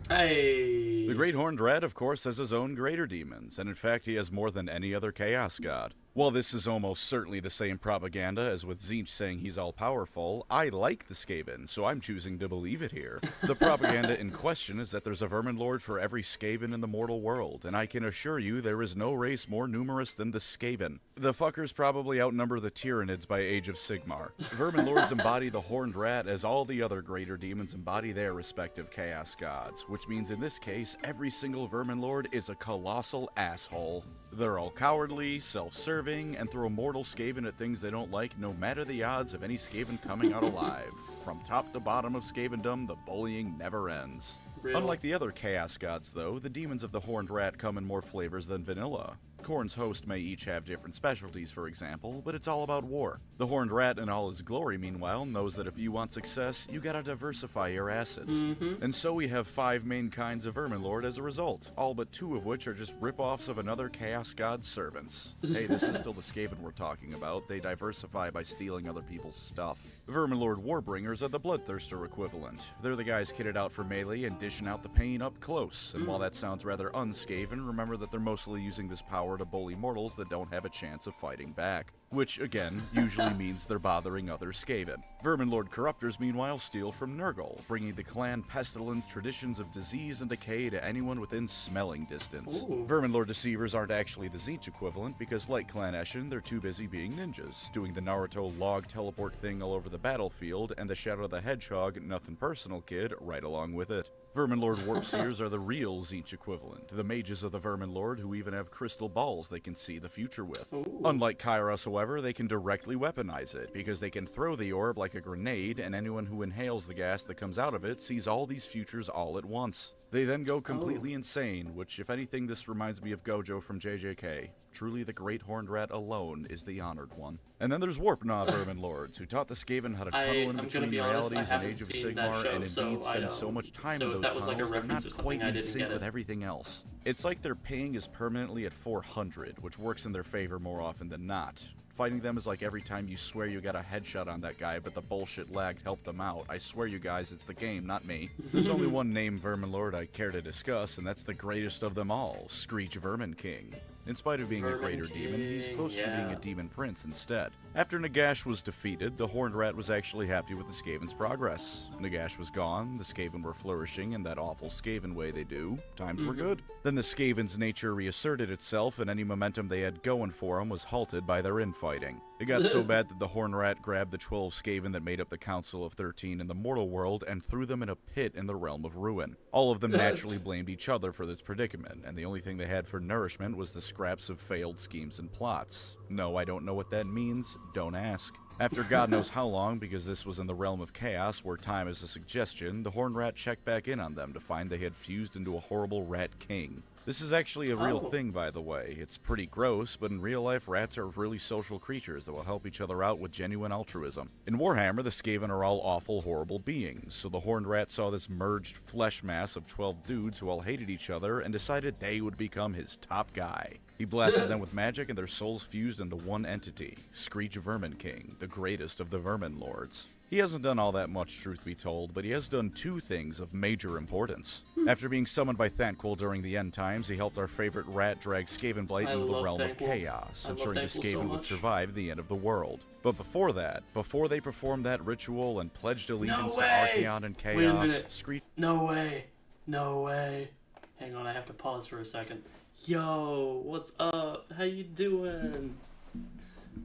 Hey. The Great Horned Rat, of course, has his own greater demons, and in fact he has more than any other Chaos God. While this is almost certainly the same propaganda as with Tzeentch saying he's all-powerful, I like the Skaven, so I'm choosing to believe it here. The propaganda in question is that there's a Vermin Lord for every Skaven in the mortal world, and I can assure you there is no race more numerous than the Skaven. The fuckers probably outnumber the Tyranids by Age of Sigmar. Vermin Lords embody the Horned Rat as all the other greater demons embody their respective Chaos Gods, which means in this case, every single Vermin Lord is a colossal asshole. They're all cowardly, self-serving, and throw mortal Skaven at things they don't like no matter the odds of any Skaven coming out alive. From top to bottom of Skavendom, the bullying never ends. Real. Unlike the other Chaos Gods, though, the demons of the Horned Rat come in more flavors than vanilla. Khorne's host may each have different specialties, for example, but it's all about war. The Horned Rat in all his glory, meanwhile, knows that if you want success, you gotta diversify your assets. And so we have 5 main kinds of Vermin Lord as a result, all but 2 of which are just rip-offs of another Chaos God's servants. Hey, this is still the Skaven we're talking about. They diversify by stealing other people's stuff. Vermin Lord Warbringers are the Bloodthirster equivalent. They're the guys kitted out for melee and dishing out the pain up close, and while that sounds rather unskaven, remember that they're mostly using this power to bully mortals that don't have a chance of fighting back. Which, again, usually means they're bothering other Skaven. Vermin Lord Corruptors, meanwhile, steal from Nurgle, bringing the clan pestilence traditions of disease and decay to anyone within smelling distance. Ooh. Vermin Lord Deceivers aren't actually the Tzeentch equivalent, because like Clan Eshin, they're too busy being ninjas, doing the Naruto log teleport thing all over the battlefield, and the Shadow the Hedgehog, nothing personal kid, right along with it. Vermin Lord Warpseers are the real Tzeentch equivalent, the mages of the Vermin Lord who even have crystal balls they can see the future with. Ooh. Unlike Kairos, however, they can directly weaponize it, because they can throw the orb like a grenade, and anyone who inhales the gas that comes out of it sees all these futures all at once. They then go completely insane, which, if anything, this reminds me of Gojo from JJK. Truly, the Great Horned Rat alone is the honored one. And then there's Warpnaw Vermin Lords, who taught the Skaven how to tunnel in I'm gonna between be honest, I realities in haven't Age of seen that Sigmar, show, and so indeed I spend so don't. much time So in if those that was like a tunnels, they're reference not or quite something, I in didn't sync get with it. everything else. It's like their ping is permanently at 400, which works in their favor more often than not. Fighting them is like every time you swear you got a headshot on that guy, but the bullshit lagged helped them out. I swear you guys, it's the game, not me. There's only one named Vermin Lord I care to discuss, and that's the greatest of them all, Screech Vermin King. In spite of being a Vermin greater demon, he's King, closer to being yeah. a demon prince instead. After Nagash was defeated, the Horned Rat was actually happy with the Skaven's progress. Nagash was gone, the Skaven were flourishing in that awful Skaven way they do. Times were good. Then the Skaven's nature reasserted itself, and any momentum they had going for them was halted by their infighting. It got so bad that the Horned Rat grabbed the 12 Skaven that made up the Council of 13 in the mortal world and threw them in a pit in the Realm of Ruin. All of them naturally blamed each other for this predicament, and the only thing they had for nourishment was the scraps of failed schemes and plots. No, I don't know what that means. Don't ask. After God knows how long, because this was in the realm of chaos where time is a suggestion, the Horned Rat checked back in on them to find they had fused into a horrible rat king. This is actually a real Oh. thing, by the way. It's pretty gross, but in real life, rats are really social creatures that will help each other out with genuine altruism. In Warhammer, the Skaven are all awful, horrible beings, so the Horned Rat saw this merged flesh mass of 12 dudes who all hated each other and decided they would become his top guy. He blasted them with magic and their souls fused into one entity, Screech Vermin King, the greatest of the Vermin Lords. He hasn't done all that much, truth be told, but he has done two things of major importance. After being summoned by Thanquol during the end times, he helped our favorite rat drag Skavenblight I into the love realm of Thanquol. chaos, I love ensuring the Thanquol so Skaven would much. survive the end of the world. But before that, before they performed that ritual and pledged allegiance to way! Archaon and Wait a Chaos, minute. Screech... No way. No way. Hang on, I have to pause for a second. Yo, what's up? How you doing?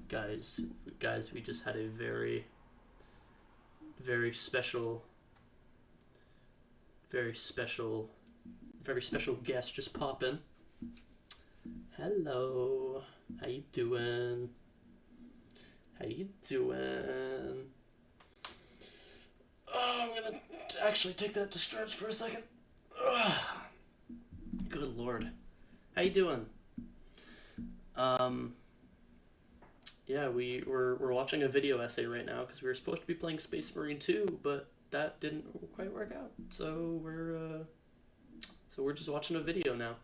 Guys, we just had a very special guest just pop in. Hello. How you doing? How you doing? Oh, I'm gonna actually take that to stretch for a second. Ugh. Good lord. How you doing? Yeah, we're watching a video essay right now because we were supposed to be playing Space Marine 2, but that didn't quite work out. So we're just watching a video now.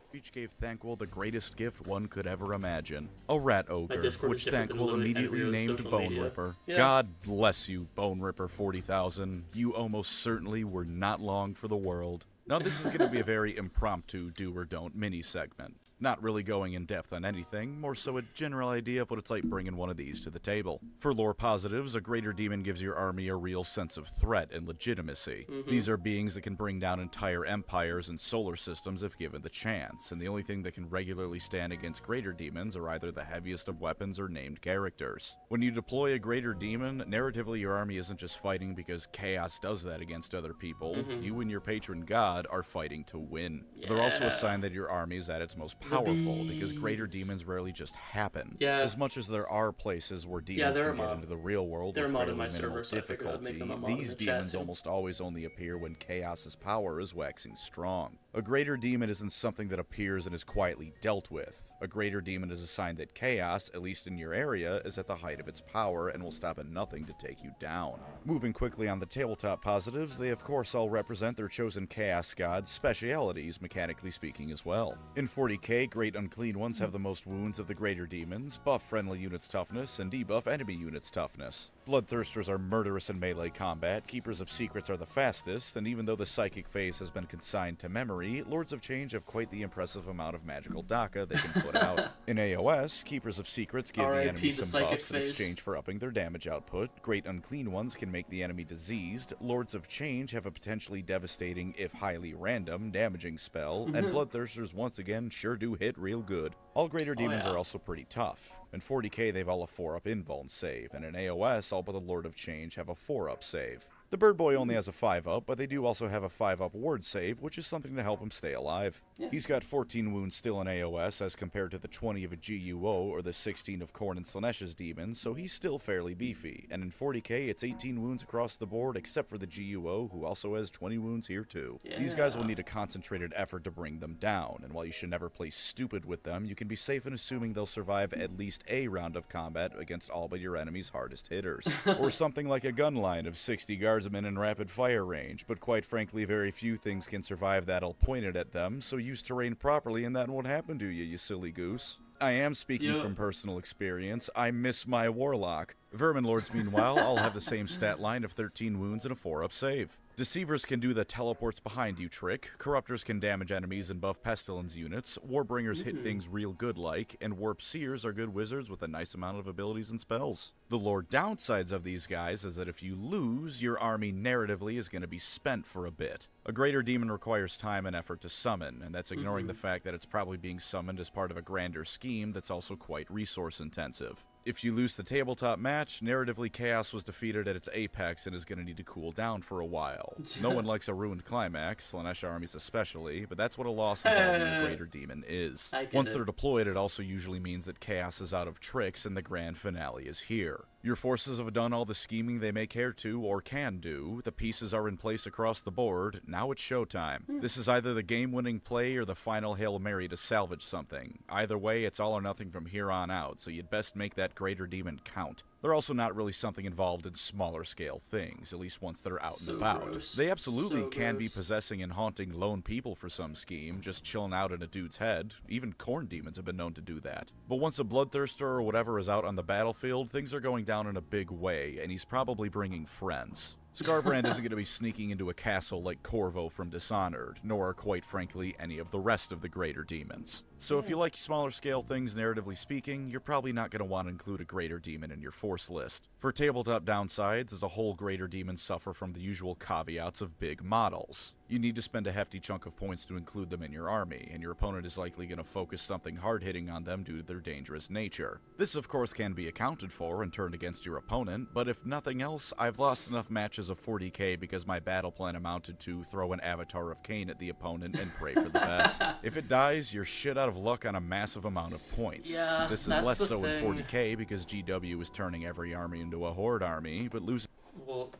Screech gave Thanquol the greatest gift one could ever imagine. A rat ogre, Discord is which different than Thanquol literally immediately every other named social Bone media. Ripper. Yeah. God bless you, Bone Ripper 40,000. You almost certainly were not long for the world. Now this is going to be a very impromptu do or don't mini segment. Not really going in depth on anything, more so a general idea of what it's like bringing one of these to the table. For lore positives, a greater demon gives your army a real sense of threat and legitimacy. These are beings that can bring down entire empires and solar systems if given the chance, and the only thing that can regularly stand against greater demons are either the heaviest of weapons or named characters. When you deploy a greater demon, narratively your army isn't just fighting because chaos does that against other people. You and your patron god are fighting to win. They're also a sign that your army is at its most powerful, because greater demons rarely just happen. Yeah. As much as there are places where demons they're can a get mod. into the real world They're a with mod fairly in my minimal server, so I figured I'd make difficulty, them a mod in these the chat demons too. almost always only appear when Chaos's power is waxing strong. A greater demon isn't something that appears and is quietly dealt with. A greater demon is a sign that Chaos, at least in your area, is at the height of its power and will stop at nothing to take you down. Moving quickly on the tabletop positives, they of course all represent their chosen Chaos God's specialities, mechanically speaking as well. In 40k, Great Unclean Ones have the most wounds of the greater demons, buff friendly units' toughness, and debuff enemy units' toughness. Bloodthirsters are murderous in melee combat, Keepers of Secrets are the fastest, and even though the psychic phase has been consigned to memory, Lords of Change have quite the impressive amount of magical DACA they can put out. In AOS, Keepers of Secrets give the R.I.P. enemy the some psychic buffs in phase. exchange for upping their damage output, Great Unclean Ones can make the enemy diseased, Lords of Change have a potentially devastating, if highly random, damaging spell, and Bloodthirsters once again sure do hit real good. All greater demons yeah. are also pretty tough. In 40k they've all a 4-up invuln save, and in AOS all but the Lord of Change have a 4-up save. The Bird Boy only has a 5-up, but they do also have a 5-up ward save, which is something to help him stay alive. Yeah. He's got 14 wounds still in AOS as compared to the 20 of a GUO or the 16 of Khorne and Slaanesh's demons, so he's still fairly beefy. And in 40k it's 18 wounds across the board except for the GUO, who also has 20 wounds here too. These guys will Yeah. need a concentrated effort to bring them down, and while you should never play stupid with them, you can be safe in assuming they'll survive at least a round of combat against all but your enemy's hardest hitters. Or something like a gun line of 60 guardsmen in rapid fire range, but quite frankly very few things can survive that pointed at them, so use terrain properly and that won't happen to you, you silly goose. I am speaking Yeah. from personal experience. I miss my Warlock. Vermin Lords, meanwhile, all have the same stat line of 13 wounds and a 4-up save. Deceivers can do the teleports behind you trick, Corruptors can damage enemies and buff Pestilence units, Warbringers hit things real good like, and Warp Seers are good wizards with a nice amount of abilities and spells. The lore downsides of these guys is that if you lose, your army narratively is going to be spent for a bit. A greater demon requires time and effort to summon, and that's ignoring the fact that it's probably being summoned as part of a grander scheme that's also quite resource intensive. If you lose the tabletop match, narratively Chaos was defeated at its apex and is going to need to cool down for a while. No one likes a ruined climax, Slanesh armies especially, but that's what a loss involving a greater demon is. Once they're deployed, it also usually means that Chaos is out of tricks and the grand finale is here. Your forces have done all the scheming they may care to or can do, the pieces are in place across the board, now it's showtime. This is either the game-winning play or the final Hail Mary to salvage something. Either way, it's all or nothing from here on out, so you'd best make that greater demon count. They're also not really something involved in smaller scale things, at least once they're out and about. Gross. They absolutely can be gross. possessing and haunting lone people for some scheme, just chilling out in a dude's head. Even corn demons have been known to do that. But once a bloodthirster or whatever is out on the battlefield, things are going down in a big way, and he's probably bringing friends. Scarbrand isn't going to be sneaking into a castle like Corvo from Dishonored, nor, quite frankly, any of the rest of the greater demons. So if you like smaller scale things narratively speaking, you're probably not going to want to include a greater demon in your force list. For tabletop downsides, as a whole greater demons suffer from the usual caveats of big models. You need to spend a hefty chunk of points to include them in your army, and your opponent is likely going to focus something hard-hitting on them due to their dangerous nature. This of course can be accounted for and turned against your opponent, but if nothing else, I've lost enough matches of 40k because my battle plan amounted to throw an Avatar of Cain at the opponent and pray for the best. If it dies, you're shit out of luck on a massive amount of points. Yeah, this is that's less the so thing. in 40k because GW is turning every army into a horde army, but losing Well,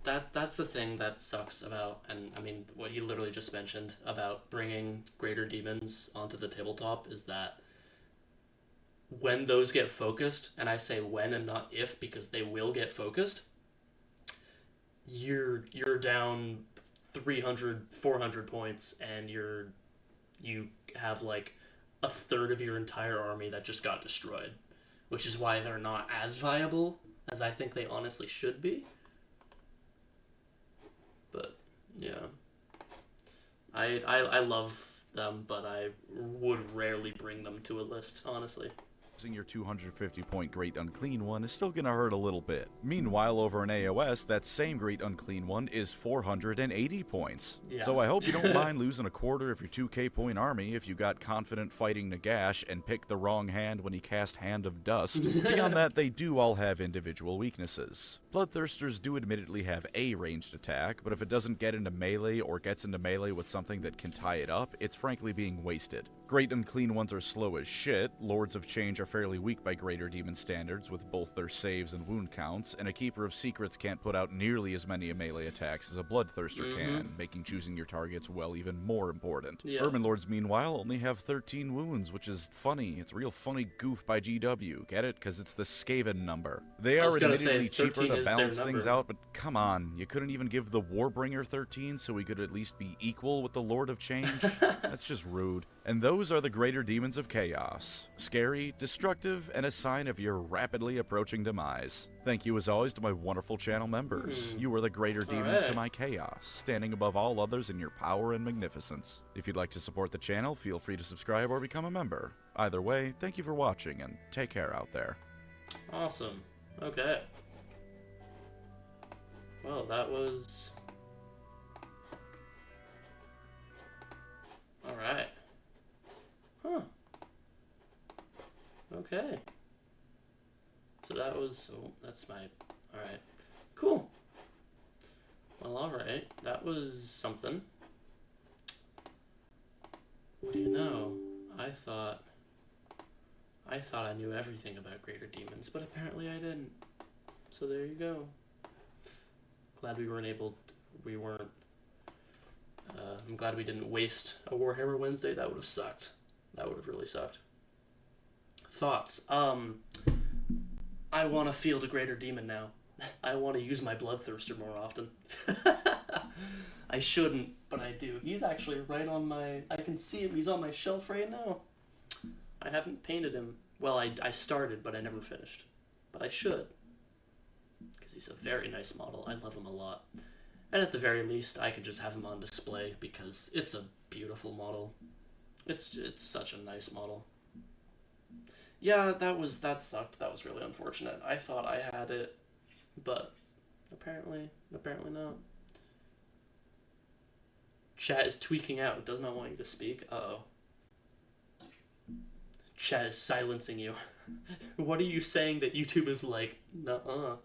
that's the thing that sucks about, and I mean, what he literally just mentioned about bringing greater demons onto the tabletop is that when those get focused, and I say when and not if because they will get focused, you're down 300, 400 points, and you have like a third of your entire army that just got destroyed, which is why they're not as viable as I think they honestly should be. But yeah, I love them, but I would rarely bring them to a list, honestly. your 250 point Great Unclean One is still gonna hurt a little bit. Meanwhile, over in AOS, that same Great Unclean One is 480 points. Yeah. So I hope you don't mind losing a quarter of your 2k point army if you got confident fighting Nagash and picked the wrong hand when he cast Hand of Dust. Beyond that, they do all have individual weaknesses. Bloodthirsters do admittedly have a ranged attack, but if it doesn't get into melee or gets into melee with something that can tie it up, it's frankly being wasted. Great Unclean Ones are slow as shit, Lords of Change are fairly weak by Greater Demon standards with both their saves and wound counts, and a Keeper of Secrets can't put out nearly as many melee attacks as a Bloodthirster can, making choosing your targets, well, even more important. Yeah. Urban Lords, meanwhile, only have 13 wounds, which is funny. It's a real funny goof by GW. Get it? Because it's the Skaven number. They I was are gonna admittedly say, cheaper 13 to is their balance things number. out, but come on, you couldn't even give the Warbringer 13 so we could at least be equal with the Lord of Change? That's just rude. And those are the Greater Demons of Chaos. Scary, destructive, and a sign of your rapidly approaching demise. Thank you as always to my wonderful channel members. You are the Greater Demons to right. my chaos, standing above all others in your power and magnificence. If you'd like to support the channel, feel free to subscribe or become a member. Either way, thank you for watching, and take care out there. Awesome. Okay. Well, that was... Alright. Huh. Okay. So that was... Oh, that's my... Alright. Cool. Well, alright. That was something. What do you know? I thought I knew everything about Greater Demons, but apparently I didn't. So there you go. Glad we weren't I'm glad we didn't waste a Warhammer Wednesday. That would have sucked. That would have really sucked. Thoughts. I want to field a Greater Demon now. I want to use my Bloodthirster more often. I shouldn't, but I do. He's actually right on my... I can see him. He's on my shelf right now. I haven't painted him. Well, I started, but I never finished. But I should. Because he's a very nice model. I love him a lot. And at the very least, I could just have him on display because it's a beautiful model. It's such a nice model. Yeah, that sucked. That was really unfortunate. I thought I had it, but apparently not. Chat is tweaking out. It does not want you to speak. Uh-oh. Chat is silencing you. What are you saying that YouTube is like? Nuh-uh.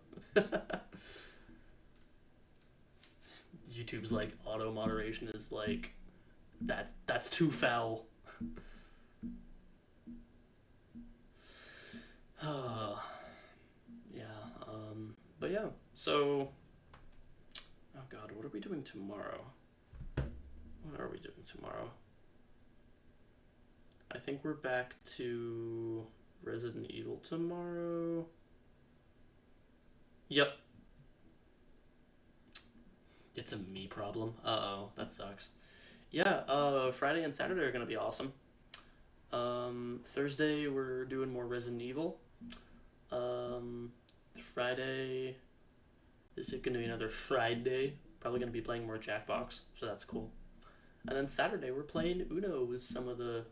YouTube's like auto moderation is like that's too foul. Yeah. But yeah. So. Oh God, what are we doing tomorrow? What are we doing tomorrow? I think we're back to Resident Evil tomorrow. Yep. It's a me problem. Uh-oh, that sucks. Yeah, Friday and Saturday are gonna be awesome. Thursday we're doing more Resident Evil. Friday is gonna be another Friday. Probably gonna be playing more Jackbox, so that's cool. And then Saturday we're playing Uno with some of the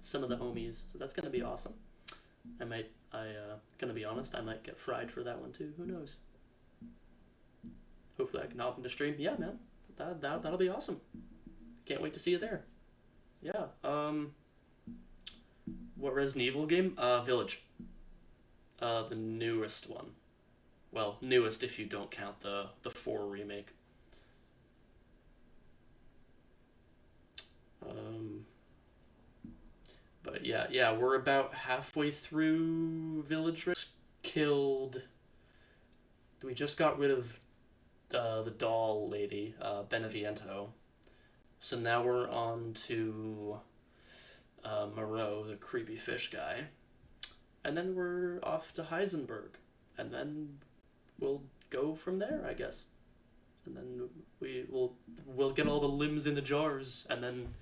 homies, so that's gonna be awesome. Gonna be honest, I might get fried for that one too. Who knows? Hopefully I can hop into stream. Yeah, man, that'll be awesome. Can't wait to see you there. Yeah. What Resident Evil game? Village. The newest one. Well, newest if you don't count the 4 remake. But yeah, we're about halfway through Village. Killed. We just got rid of the doll lady, Beneviento. So now we're on to Moreau, the creepy fish guy. And then we're off to Heisenberg. And then we'll go from there, I guess. And then we'll get all the limbs in the jars and then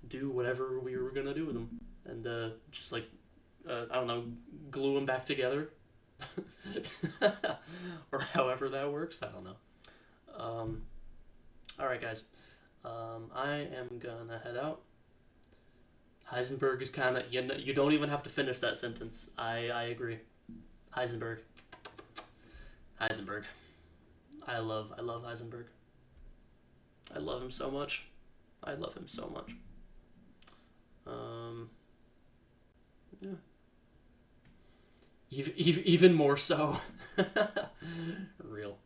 do whatever we were gonna do with them. And just like, I don't know, glue them back together. Or however that works, I don't know. Alright guys, I am gonna head out. Heisenberg is kind of, you don't even have to finish that sentence. I agree. Heisenberg. I love Heisenberg. I love him so much. Yeah. Even more so. Real.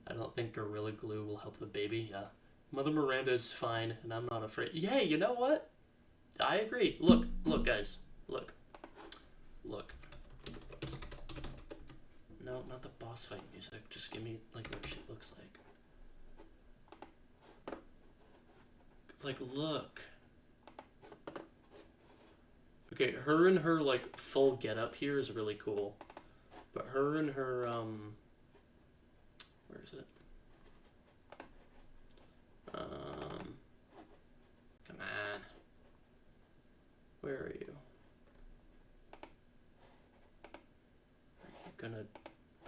I don't think Gorilla Glue will help the baby. Yeah. Mother Miranda is fine, and I'm not afraid. Yay, you know what? I agree. Look, guys. Look. No, not the boss fight music. Just give me, like, what she looks like. Like, look. Okay, her and her, like, full getup here is really cool. But her and her, where is it? Come on. Where are you? Are you gonna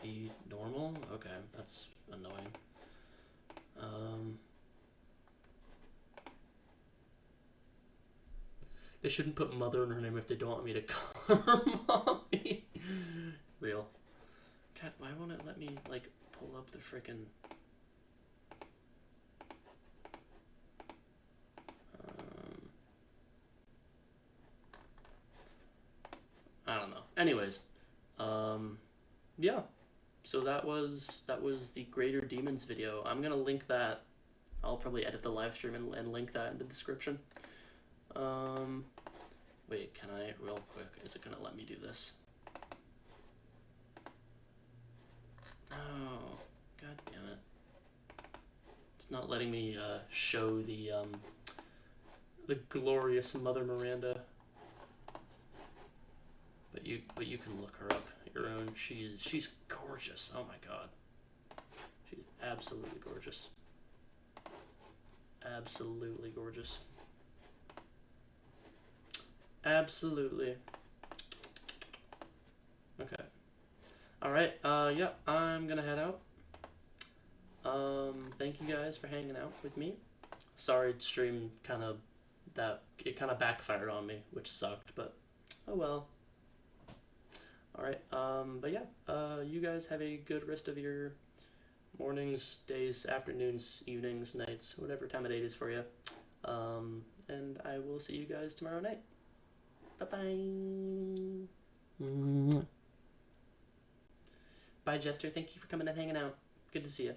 be normal? Okay, that's annoying. They shouldn't put mother in her name if they don't want me to call her mommy. Real. God, why won't it let me, like, pull up the frickin'... I don't know. Anyways, yeah. So that was the Greater Demons video. I'm gonna link that. I'll probably edit the live stream and link that in the description. Wait, can I real quick? Is it gonna let me do this? Oh, god damn it! It's not letting me show the glorious Mother Miranda. But you can look her up your own. She's gorgeous. Oh my god. She's absolutely gorgeous. Absolutely gorgeous. Absolutely. Okay. Alright, yeah, I'm gonna head out. Thank you guys for hanging out with me. Sorry, stream kind of backfired on me, which sucked, but oh well. Alright, but yeah, you guys have a good rest of your mornings, days, afternoons, evenings, nights, whatever time of day it is for you. And I will see you guys tomorrow night. Bye-bye. Bye, Jester. Thank you for coming and hanging out. Good to see you.